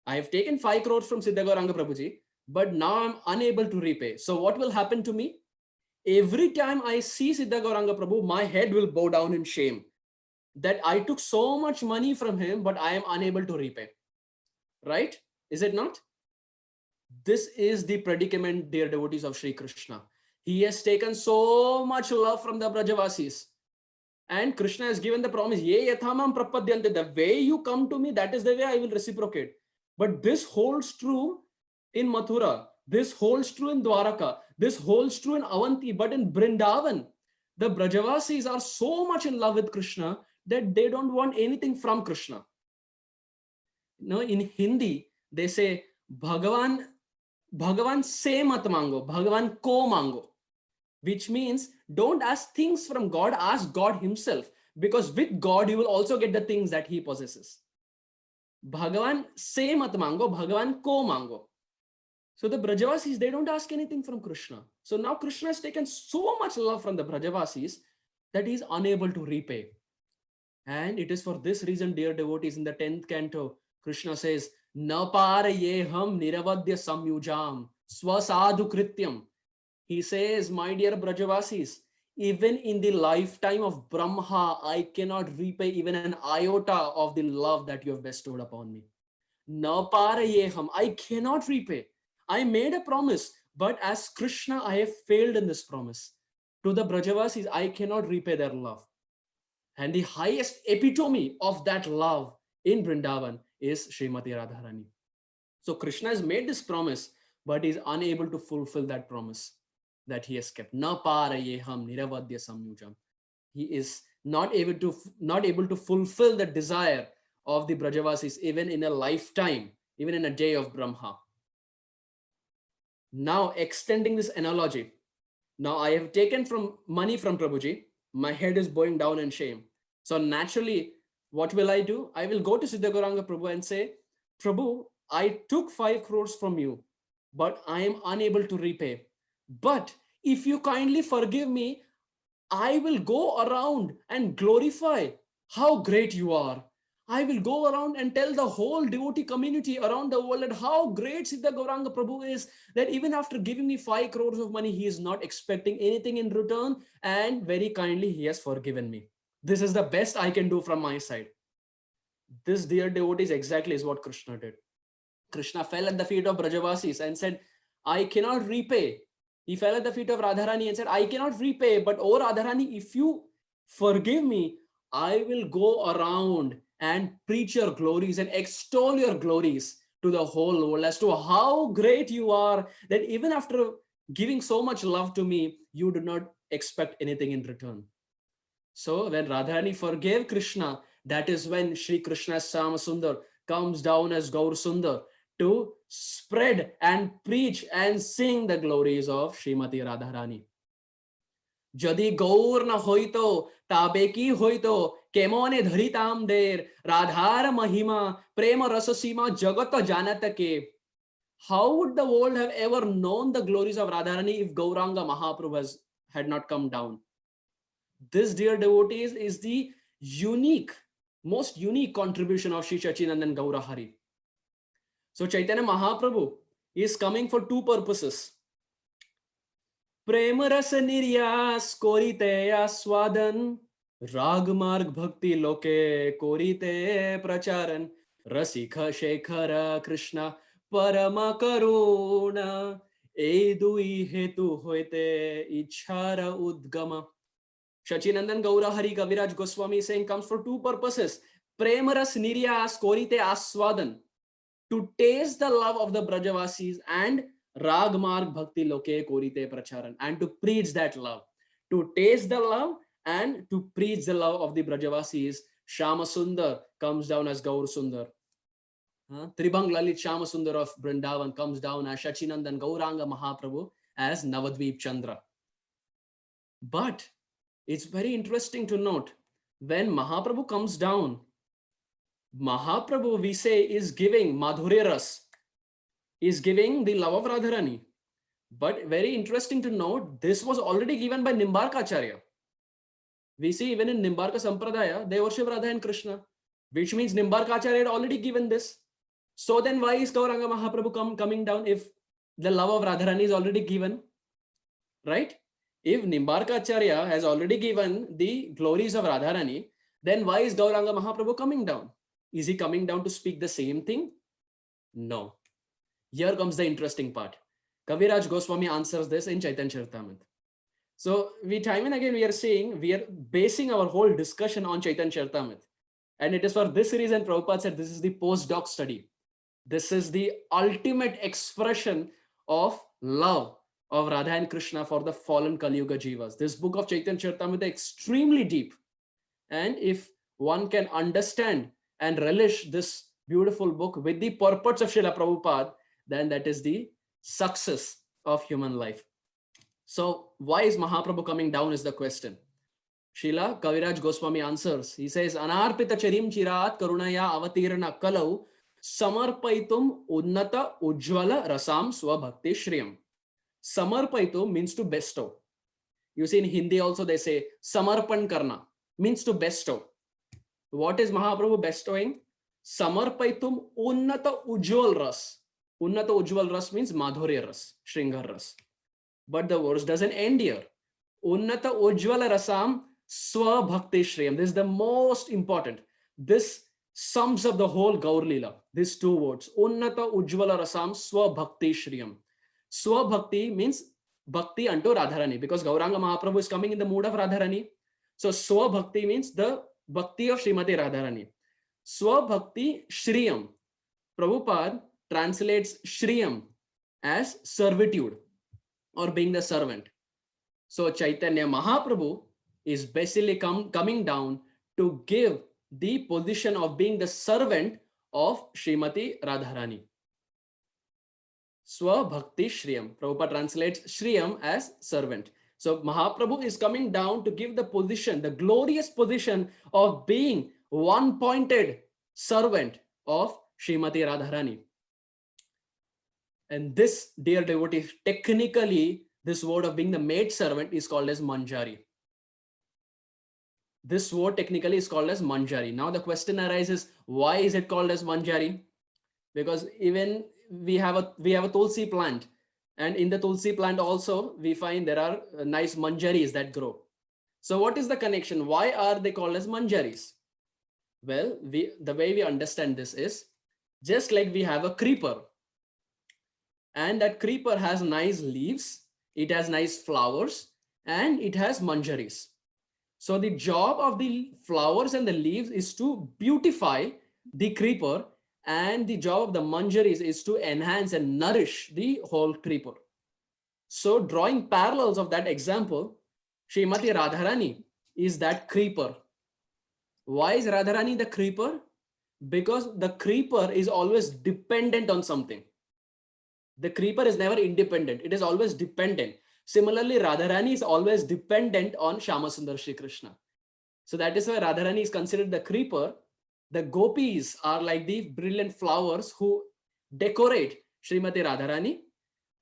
S4: I have taken 5 crores from Siddha Gauranga Prabhuji, but now I'm unable to repay. So what will happen to me? Every time I see Siddha Gauranga Prabhu, my head will bow down in shame that I took so much money from him, but I am unable to repay. Right? Is it not? This is the predicament, dear devotees of Shri Krishna. He has taken so much love from the Brajavasis. And Krishna has given the promise, Ye yathamam prapadyante, the way you come to me, that is the way I will reciprocate. But this holds true in Mathura. This holds true in Dwaraka. This holds true in Avanti. But in Vrindavan, the Brajavasis are so much in love with Krishna that they don't want anything from Krishna. No, in Hindi, they say, Bhagavan se mat mango, Bhagavan ko mango. Which means don't ask things from God, ask God himself. Because with God, you will also get the things that he possesses. Bhagavan se mat mango, Bhagavan ko mango. So the Brajavasis, they don't ask anything from Krishna. So now Krishna has taken so much love from the Brajavasis that he is unable to repay. And it is for this reason, dear devotees, in the 10th canto, Krishna says, Na parayeham niravadya samyujam swasadhu krityam. He says, my dear Brajavasis, even in the lifetime of Brahma, I cannot repay even an iota of the love that you have bestowed upon me. Na parayeham, I cannot repay. I made a promise, but as Krishna, I have failed in this promise. To the Brajavasis, I cannot repay their love. And the highest epitome of that love in Vrindavan is Srimati Radharani. So Krishna has made this promise, but he is unable to fulfill that promise that he has kept. Na parayeham niravadya samyujam. He is not able to fulfill the desire of the Brajavasis even in a lifetime, even in a day of Brahma. Now extending this analogy, now I have taken money from Prabhuji. My head is bowing down in shame. So naturally, what will I do? I will go to Siddha Gauranga Prabhu and say, Prabhu, I took 5 crores from you, but I am unable to repay. But if you kindly forgive me, I will go around and glorify how great you are, I will go around and tell the whole devotee community around the world that how great Siddha Gauranga Prabhu is, that even after giving me 5 crores of money, he is not expecting anything in return, and very kindly he has forgiven me. This is the best I can do from my side. This, dear devotees, exactly is what Krishna did. Krishna fell at the feet of Brajavasis and said, I cannot repay. He fell at the feet of Radharani and said, I cannot repay, but oh Radharani, if you forgive me, I will go around and preach your glories and extol your glories to the whole world as to how great you are, that even after giving so much love to me, you do not expect anything in return. So when Radharani forgave Krishna, that is when Shri Krishna's Samasundar comes down as Gaur Sundar to spread and preach and sing the glories of Srimati Radharani. Jadi Gaur na hoito, tabe ki hoito, kemone dharitam der, Radhar mahima, prema rasasima jagata janata ke. How would the world have ever known the glories of Radharani if Gauranga Mahaprabhu had not come down? This, dear devotees, is the most unique contribution of Sri Sachinandan Gaura Hari. So Chaitanya Mahaprabhu is coming for 2 purposes. Prema rasa niryas korite aswadan, rag marg bhakti loke korite pracharan, rasika shekhara Krishna parama karuna, edui hetu hoite ichhara udgama. Sachinandan Gaura Hari Kaviraj Goswami saying comes for 2 purposes. Premaras niryas korite aswadan, to taste the love of the Brajavasis, and Ragmarg Bhakti Loke Korite Pracharan, and to preach that love. To taste the love and to preach the love of the Brajavasis, Shama Sundar comes down as Gaur Sundar. Tribhang Lalit Shama Sundar of Vrindavan comes down as Sachinandan Gauranga Mahaprabhu as Navadvip Chandra. But it's very interesting to note, when Mahaprabhu comes down, Mahaprabhu, we say, is giving Madhurya Ras, is giving the love of Radharani. But very interesting to note, this was already given by Nimbarka Acharya. We see even in Nimbarka Sampradaya, they worship Radha and Krishna, which means Nimbarka Acharya had already given this. So then why is Gauranga Mahaprabhu coming down if the love of Radharani is already given? Right? If Nimbarka Acharya has already given the glories of Radharani, then why is Gauranga Mahaprabhu coming down? Is he coming down to speak the same thing? No. Here comes the interesting part. Kaviraj Goswami answers this in Chaitanya Charitamrita. So time and again we are saying, we are basing our whole discussion on Chaitanya Charitamrita. And it is for this reason Prabhupada said this is the postdoc study. This is the ultimate expression of love of Radha and Krishna for the fallen Kali Yuga Jivas. This book of Chaitanya Charitamrita is extremely deep. And if one can understand and relish this beautiful book with the purports of Srila Prabhupada, then that is the success of human life. So why is Mahaprabhu coming down is the question. Srila Kaviraj Goswami answers. He says, Anarpita charim chirat karunaya avatirana kalau samarpaitum unnata ujjvala rasam swabhakti shriyam. Samarpaitum means to bestow. You see in Hindi also they say samarpan karna, means to bestow. What is Mahaprabhu bestowing? Samarpaitum unnata ujjval ras. Unnata ujjval ras means madhurya ras, shringar ras. But the verse doesn't end here. Unnata ujjvala rasam swabhakti shriyam. This is the most important. This sums up the whole Gaur Leela. These 2 words. Unnata ujjvala rasam swabhakti shriyam. Swabhakti means bhakti unto Radharani, because Gauranga Mahaprabhu is coming in the mood of Radharani. So swabhakti means the bhakti of Srimati Radharani. Swabhakti shriyam. Prabhupada translates shriyam as servitude or being the servant. So Chaitanya Mahaprabhu is basically coming down to give the position of being the servant of Srimati Radharani. Swabhakti Shriyam. Prabhupada translates Shriyam as servant. So Mahaprabhu is coming down to give the position, the glorious position of being one-pointed servant of Srimati Radharani. And this, dear devotee, technically, this word of being the maid servant is called as Manjari. This sword technically is called as manjari. Now the question arises, why is it called as manjari? Because even we have a tulsi plant, and in the tulsi plant also we find there are nice manjaris that grow. So what is the connection? Why are they called as manjaris? Well, the way we understand this is just like we have a creeper, and that creeper has nice leaves, it has nice flowers, and it has manjaris. So the job of the flowers and the leaves is to beautify the creeper, and the job of the manjaris is to enhance and nourish the whole creeper. So drawing parallels of that example, Srimati Radharani is that creeper. Why is Radharani the creeper? Because the creeper is always dependent on something. The creeper is never independent. It is always dependent. Similarly, Radharani is always dependent on Shyamasundar Shri Krishna. So that is why Radharani is considered the creeper. The gopis are like the brilliant flowers who decorate Srimati Radharani,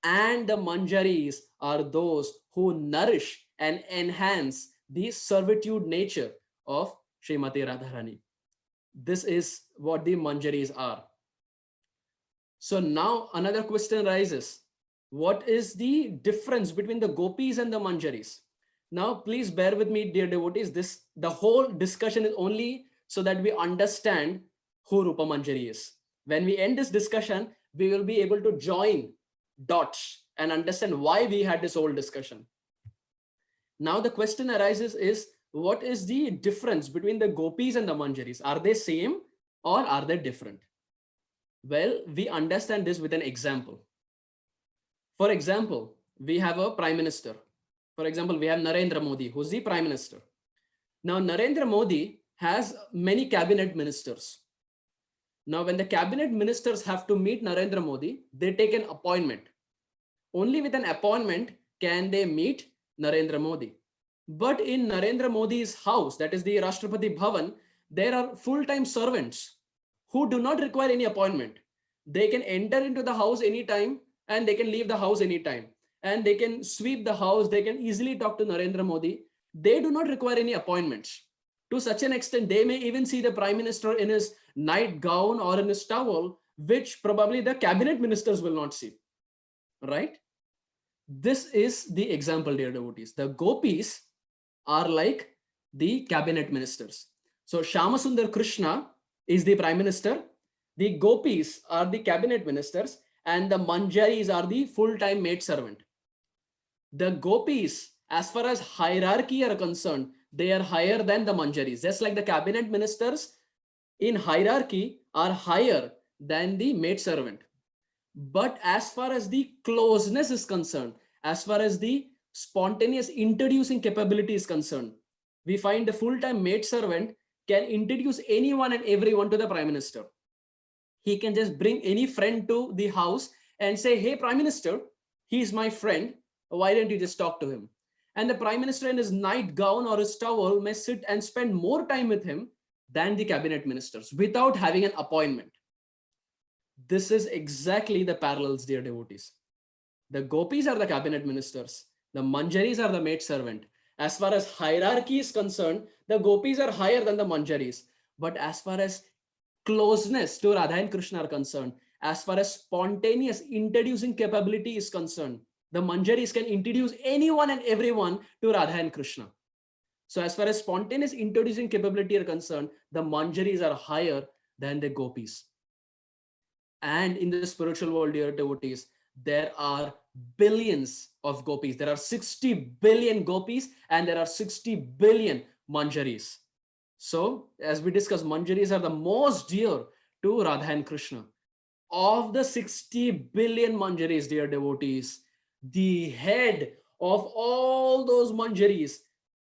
S4: and the manjaris are those who nourish and enhance the servitude nature of Srimati Radharani. This is what the manjaris are. So now another question arises. What is the difference between the gopis and the manjaris? Now, please bear with me, dear devotees. The whole discussion is only so that we understand who Rupa Manjari is. When we end this discussion, we will be able to join dots and understand why we had this whole discussion. Now, the question arises is, what is the difference between the gopis and the manjaris? Are they same or are they different? Well, we understand this with an example. For example, we have a prime minister. For example, we have Narendra Modi, who's the prime minister. Now, Narendra Modi has many cabinet ministers. Now, when the cabinet ministers have to meet Narendra Modi, they take an appointment. Only with an appointment can they meet Narendra Modi. But in Narendra Modi's house, that is the Rashtrapati Bhavan, there are full-time servants who do not require any appointment. They can enter into the house anytime and they can leave the house anytime. And they can sweep the house. They can easily talk to Narendra Modi. They do not require any appointments. To such an extent, they may even see the prime minister in his nightgown or in his towel, which probably the cabinet ministers will not see. Right? This is the example, dear devotees. The gopis are like the cabinet ministers. So Shyamasundar Krishna is the prime minister. The gopis are the cabinet ministers, and the manjaris are the full-time maidservant. The gopis, as far as hierarchy are concerned, they are higher than the manjaris. Just like the cabinet ministers in hierarchy are higher than the maidservant. But as far as the closeness is concerned, as far as the spontaneous introducing capability is concerned, we find the full-time maidservant can introduce anyone and everyone to the prime minister. He can just bring any friend to the house and say, hey, prime minister, he's my friend. Why don't you just talk to him? And the prime minister in his nightgown or his towel may sit and spend more time with him than the cabinet ministers without having an appointment. This is exactly the parallels, dear devotees. The gopis are the cabinet ministers. The manjaris are the maidservant. As far as hierarchy is concerned, the gopis are higher than the manjaris. But as far as closeness to Radha and Krishna are concerned, as far as spontaneous introducing capability is concerned, the manjaris can introduce anyone and everyone to Radha and Krishna. So as far as spontaneous introducing capability are concerned, the manjaris are higher than the gopis. And in the spiritual world, dear devotees, there are billions of gopis. There are 60 billion gopis and there are 60 billion manjaris. So as we discussed, manjaris are the most dear to Radha and Krishna. Of the 60 billion manjaris, dear devotees, the head of all those manjaris,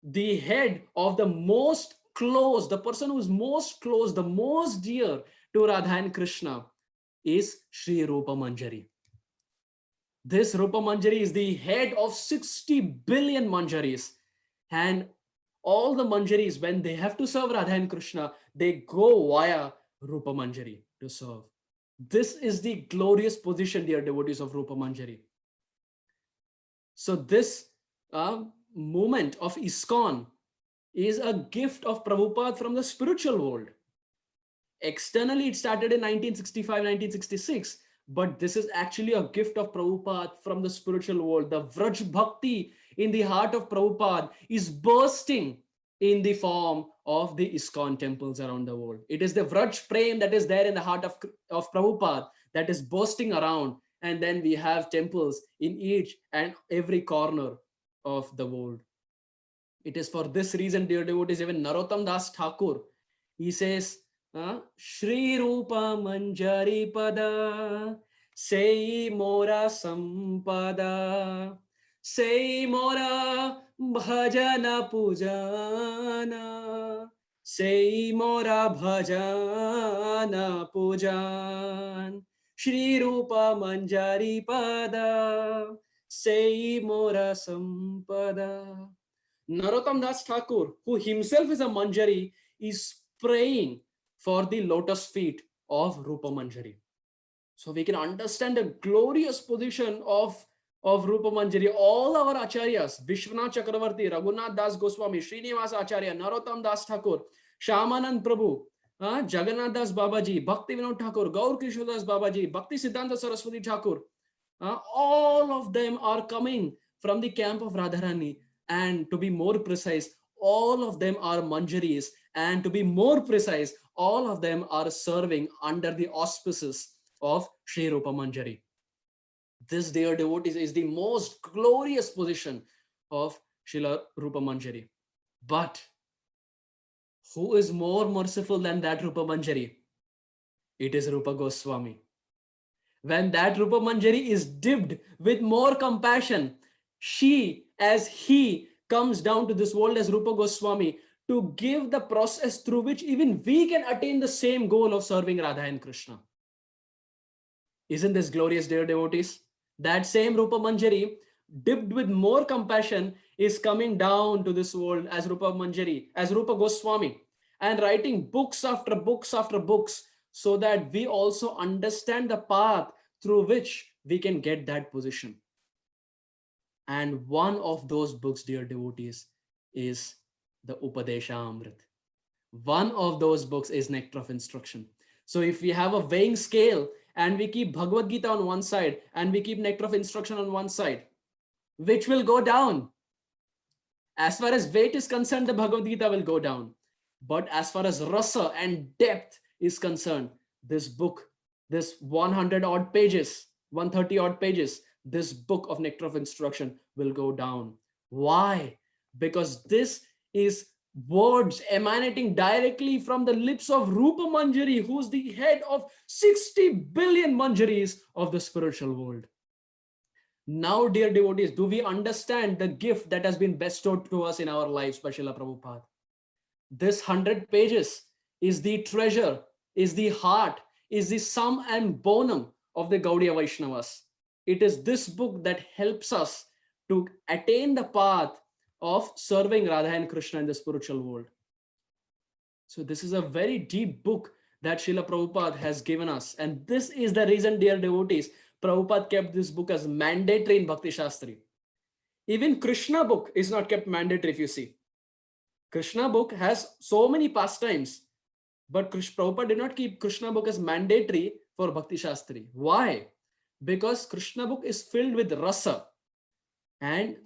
S4: the head of the most close, the person who is most close, the most dear to Radha and Krishna is Shri Rupa Manjari. This Rupa Manjari is the head of 60 billion manjaris. And all the manjaris, when they have to serve Radha and Krishna, they go via Rupa Manjari to serve. This is the glorious position, dear devotees, of Rupa Manjari. So this movement of ISKCON is a gift of Prabhupada from the spiritual world. Externally, it started in 1965, 1966, but this is actually a gift of Prabhupada from the spiritual world. The Vraj Bhakti in the heart of Prabhupada is bursting in the form of the ISKCON temples around the world. It is the Vraj Prem that is there in the heart of Prabhupada that is bursting around. And then we have temples in each and every corner of the world. It is for this reason, dear devotees, even Narottama Dasa Thakura, he says, Shri Rupa-manjari-pada, sei mora sampada, sei mora bhajana pujana, sei mora bhajana pujan, Shri Rupa-manjari-pada, sei mora sampada. Narottama Dasa Thakura, who himself is a manjari, is praying for the lotus feet of Rupa Manjari. So we can understand the glorious position of Rupa Manjari. All our acharyas, Vishwanath Chakravarti, Raghunath Das Goswami, Srinivasa Acharya, Narottama Dasa Thakura, Shyamanand Prabhu, Jagannath Das Babaji, Bhakti Vinod Thakur, Gaur Kishore Das Babaji, Bhakti Siddhanta Saraswati Thakur, all of them are coming from the camp of Radharani. And to be more precise, all of them are manjaris. And to be more precise, all of them are serving under the auspices of Shri Rupa Manjari. This, dear devotees, is the most glorious position of Srila Rupa Manjari. But who is more merciful than that Rupa Manjari? It is Rupa Goswami. When that Rupa Manjari is dipped with more compassion, she as he comes down to this world as Rupa Goswami to give the process through which even we can attain the same goal of serving Radha and Krishna. Isn't this glorious, dear devotees? That same Rupa Manjari, dipped with more compassion, is coming down to this world as Rupa Manjari, as Rupa Goswami, and writing books after books after books, so that we also understand the path through which we can get that position. And one of those books, dear devotees, is the Upadesha Amrit. One of those books is Nectar of Instruction. So if we have a weighing scale and we keep Bhagavad Gita on one side and we keep Nectar of Instruction on one side, which will go down? As far as weight is concerned, the Bhagavad Gita will go down. But as far as rasa and depth is concerned, this book, this 100 odd pages, 130 odd pages, this book of Nectar of Instruction will go down. Why? Because this is words emanating directly from the lips of Rupa Manjari, who's the head of 60 billion manjaris of the spiritual world. Now, dear devotees, do we understand the gift that has been bestowed to us in our lives by Srila Prabhupada? This 100 pages is the treasure, is the heart, is the sum and bonum of the Gaudiya Vaishnavas. It is this book that helps us to attain the path of serving Radha and Krishna in the spiritual world. So this is a very deep book that Srila Prabhupada has given us. And this is the reason, dear devotees, Prabhupada kept this book as mandatory in Bhakti Shastri. Even Krishna book is not kept mandatory, if you see. Krishna book has so many pastimes, but Prabhupada did not keep Krishna book as mandatory for Bhakti Shastri. Why? Because Krishna book is filled with rasa and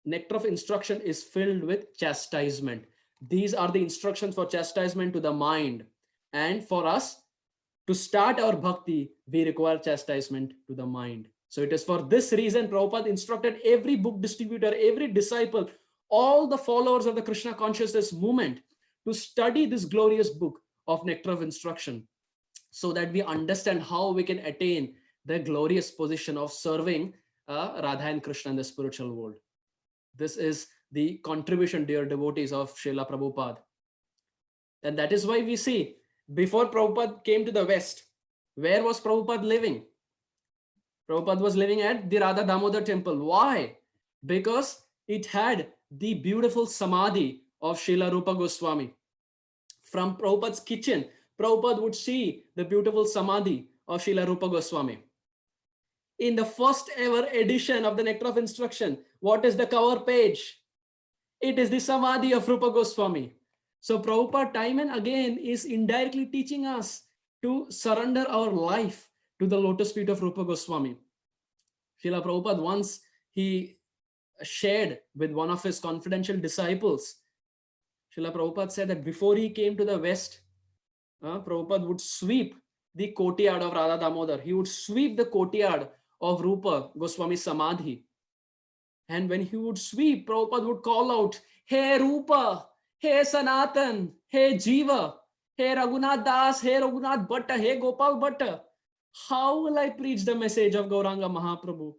S4: Nectar of Instruction is filled with chastisement. These are the instructions for chastisement to the mind. And for us to start our bhakti, we require chastisement to the mind. So it is for this reason Prabhupada instructed every book distributor, every disciple, all the followers of the Krishna consciousness movement to study this glorious book of Nectar of Instruction, so that we understand how we can attain the glorious position of serving Radha and Krishna in the spiritual world. This is the contribution, dear devotees, of Srila Prabhupada. And that is why we see, before Prabhupada came to the West, where was Prabhupada living? Prabhupada was living at the Radha Damodar temple. Why? Because it had the beautiful samadhi of Srila Rupa Goswami. From Prabhupada's kitchen, Prabhupada would see the beautiful samadhi of Srila Rupa Goswami. In the first ever edition of the Nectar of Instruction, what is the cover page? It is the Samadhi of Rupa Goswami. So Prabhupada time and again is indirectly teaching us to surrender our life to the lotus feet of Rupa Goswami. Srila Prabhupada once he shared with one of his confidential disciples. Srila Prabhupada said that before he came to the West, Prabhupada would sweep the courtyard of Radha Damodar. He would sweep the courtyard of Rupa Goswami Samadhi. And when he would sweep, Prabhupada would call out, "Hey Rupa, hey Sanatan, hey Jiva, hey Raghunath Das, hey Raghunath Bhatta, hey Gopal Bhatta. How will I preach the message of Gauranga Mahaprabhu?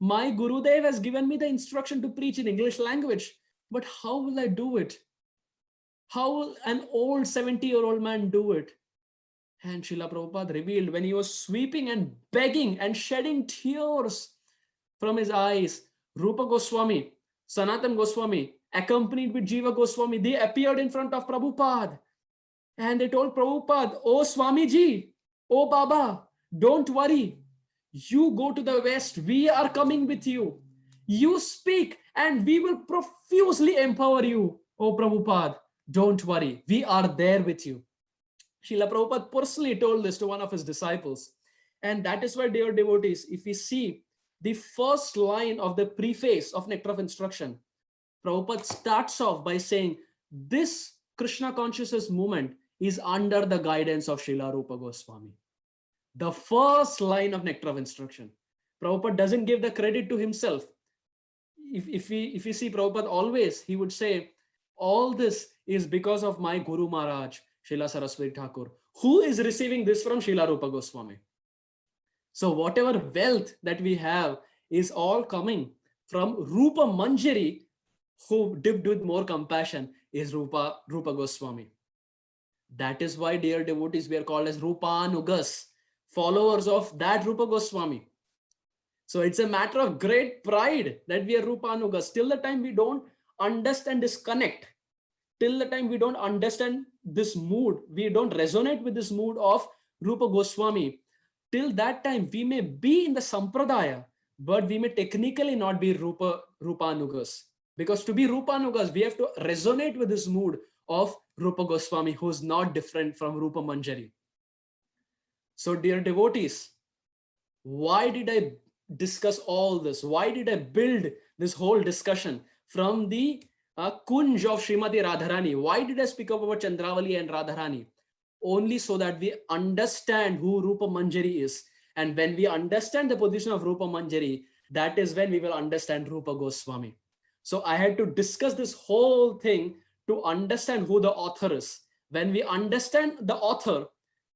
S4: My Gurudev has given me the instruction to preach in English language, but how will I do it? How will an old 70-year-old man do it?" And Srila Prabhupada revealed when he was sweeping and begging and shedding tears from his eyes, Rupa Goswami, Sanatan Goswami, accompanied with Jiva Goswami, they appeared in front of Prabhupada. And they told Prabhupada, "Oh Swamiji, oh Baba, don't worry. You go to the West. We are coming with you. You speak and we will profusely empower you. Oh Prabhupada, don't worry. We are there with you." Srila Prabhupada personally told this to one of his disciples. And that is why, dear devotees, if we see the first line of the preface of Nectar of Instruction, Prabhupada starts off by saying, this Krishna consciousness movement is under the guidance of Srila Rupa Goswami. The first line of Nectar of Instruction. Prabhupada doesn't give the credit to himself. If we see Prabhupada always, he would say, all this is because of my Guru Maharaj, Srila Saraswati Thakur, who is receiving this from Srila Rupa Goswami. So whatever wealth that we have is all coming from Rupa Manjari, who dipped with more compassion is Rupa Goswami. That is why, dear devotees, we are called as rupanugas, followers of that Rupa Goswami. So it's a matter of great pride that we are rupanugas. Till the time we don't understand this connect, till the time we don't understand this mood, we don't resonate with this mood of Rupa Goswami, till that time we may be in the sampradaya, but we may technically not be rupanugas. Because to be rupanugas, we have to resonate with this mood of Rupa Goswami, who is not different from Rupa Manjari. So dear devotees, why did I discuss all this? Why did I build this whole discussion from the Kunj of Srimati Radharani? Why did I speak up about Chandravali and Radharani? Only so that we understand who Rupa Manjari is. And when we understand the position of Rupa Manjari, that is when we will understand Rupa Goswami. So I had to discuss this whole thing to understand who the author is. When we understand the author,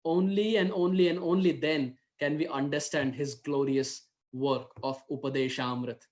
S4: only and only and only then can we understand his glorious work of Upadeshamrit.